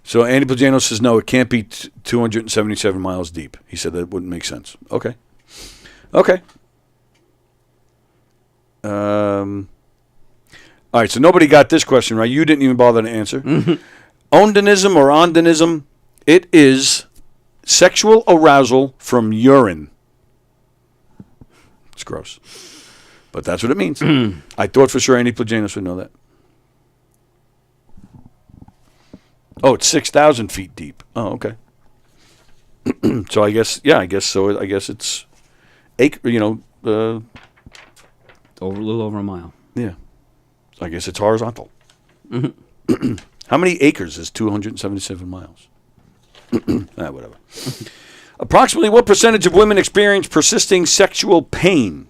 So Andy Plagano says, no, it can't be 277 miles deep. He said that wouldn't make sense. Okay. All right, so nobody got this question right. You didn't even bother to answer. Mm-hmm. Ondanism or ondanism, it is sexual arousal from urine. It's gross. But that's what it means. I thought for sure Andy Plagenos would know that. Oh, it's 6,000 feet deep. Oh, okay. So I guess so. I guess it's a little over a mile. Yeah. I guess it's horizontal. Mm-hmm. How many acres is 277 miles? Whatever. Approximately what percentage of women experience persisting sexual pain?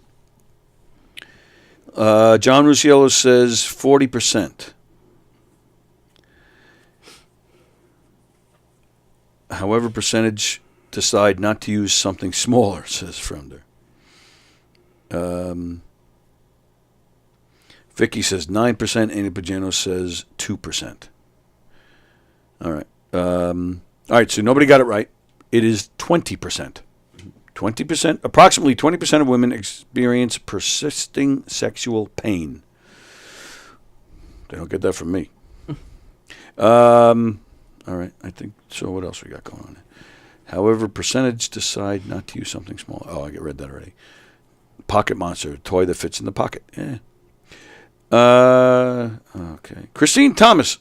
John Rusciello says 40%. However, percentage decide not to use something smaller, says Fremder. Vicky says 9%. Andy Pagano says 2%. All right. All right, so nobody got it right. It is 20%. 20%, approximately 20% of women experience persisting sexual pain. They don't get that from me. All right, I think so. What else we got going on? However, percentage decide not to use something small. Oh, I read that already. Pocket monster, a toy that fits in the pocket. Yeah. Okay. Christine Thomas.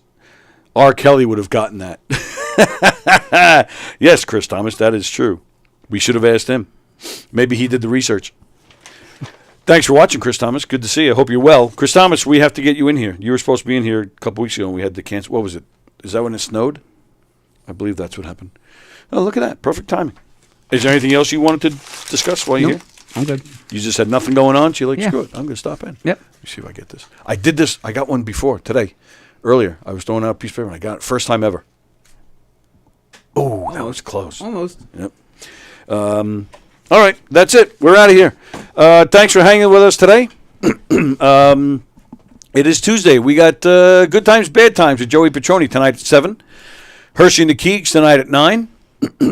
R. Kelly would have gotten that. Yes, Chris Thomas, that is true. We should have asked him. Maybe he did the research. Thanks for watching, Chris Thomas. Good to see you. I hope you're well. Chris Thomas, we have to get you in here. You were supposed to be in here a couple weeks ago, and we had to cancel. What was it? Is that when it snowed? I believe that's what happened. Oh, look at that. Perfect timing. Is there anything else you wanted to discuss while you're here? I'm good. You just had nothing going on? So you're like, Yeah. screw it. I'm going to stop in. Yep. Let me see if I get this. I did this. I got one before, today. Earlier. I was throwing out a piece of paper, and I got it. First time ever. Oh, that was close. Almost. Yep. All right. That's it. We're out of here. Thanks for hanging with us today. It is Tuesday. We got Good Times, Bad Times with Joey Petroni tonight at 7. Hershey and the Keeks tonight at 9.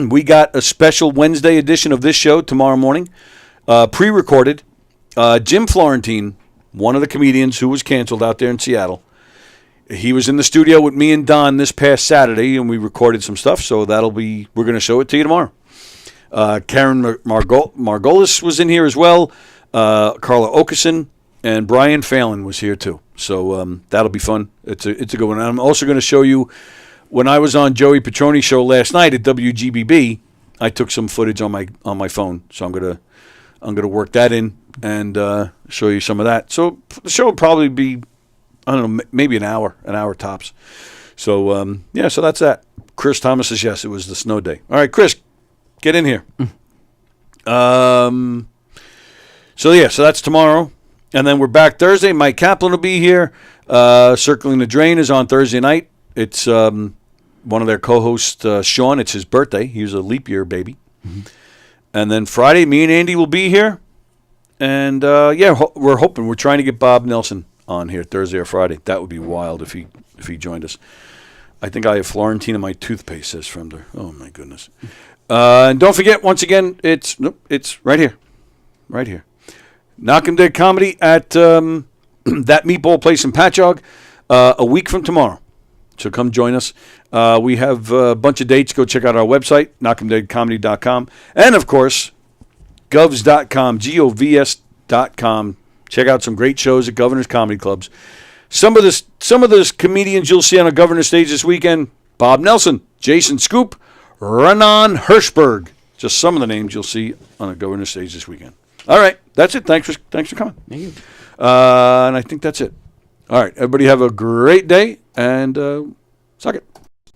We got a special Wednesday edition of this show tomorrow morning, pre-recorded. Jim Florentine, one of the comedians who was canceled out there in Seattle, he was in the studio with me and Don this past Saturday, and we recorded some stuff, so we're going to show it to you tomorrow. Karen Margolis was in here as well. Carla Okeson and Brian Phelan was here too. So that'll be fun. It's a good one. And I'm also going to show you, when I was on Joey Petroni's show last night at WGBB, I took some footage on my phone. So I'm gonna work that in and show you some of that. So the show will probably be, I don't know, maybe an hour tops. So yeah, so that's that. Chris Thomas says yes, it was the snow day. All right, Chris, get in here. So that's tomorrow. And then we're back Thursday. Mike Kaplan will be here. Circling the Drain is on Thursday night. It's one of their co-hosts, Sean. It's his birthday. He was a leap year baby. Mm-hmm. And then Friday, me and Andy will be here. And we're hoping. We're trying to get Bob Nelson on here Thursday or Friday. That would be wild if he joined us. I think I have Florentine in my toothpaste, says Fremder. Oh, my goodness. And don't forget, once again, it's right here. Right here. Knockem Dead Comedy at that meatball place in Patchogue a week from tomorrow. So come join us. We have a bunch of dates. Go check out our website, knockemdeadcomedy.com. And, of course, govs.com, govs.com. Check out some great shows at Governor's Comedy Clubs. Some of those comedians you'll see on a Governor stage this weekend: Bob Nelson, Jason Scoop, Renan Hirschberg. Just some of the names you'll see on a Governor stage this weekend. All right, that's it. Thanks for coming. Thank you. And I think that's it. All right, everybody have a great day, and suck it.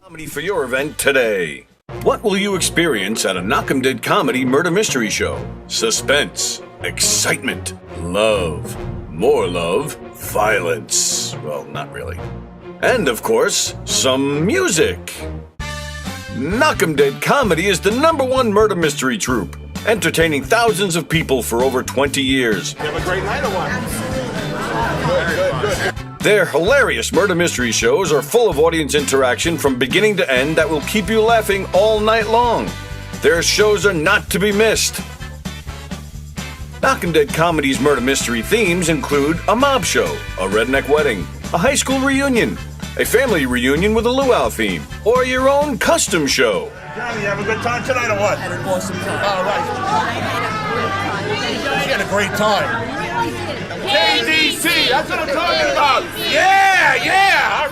Comedy for your event today. What will you experience at a Knockem Dead Comedy murder mystery show? Suspense, excitement, love, more love, violence. Well, not really. And, of course, some music. Knockem Dead Comedy is the #1 murder mystery troupe, entertaining thousands of people for over 20 years. You have a great night or what? Good. Their hilarious murder mystery shows are full of audience interaction from beginning to end that will keep you laughing all night long. Their shows are not to be missed. Knockem Dead Comedy's murder mystery themes include a mob show, a redneck wedding, a high school reunion, a family reunion with a luau theme, or your own custom show. Johnny, you have a good time tonight or what? Had an awesome time. All right. She had a great time. KDC, that's what I'm talking about. Yeah, all right.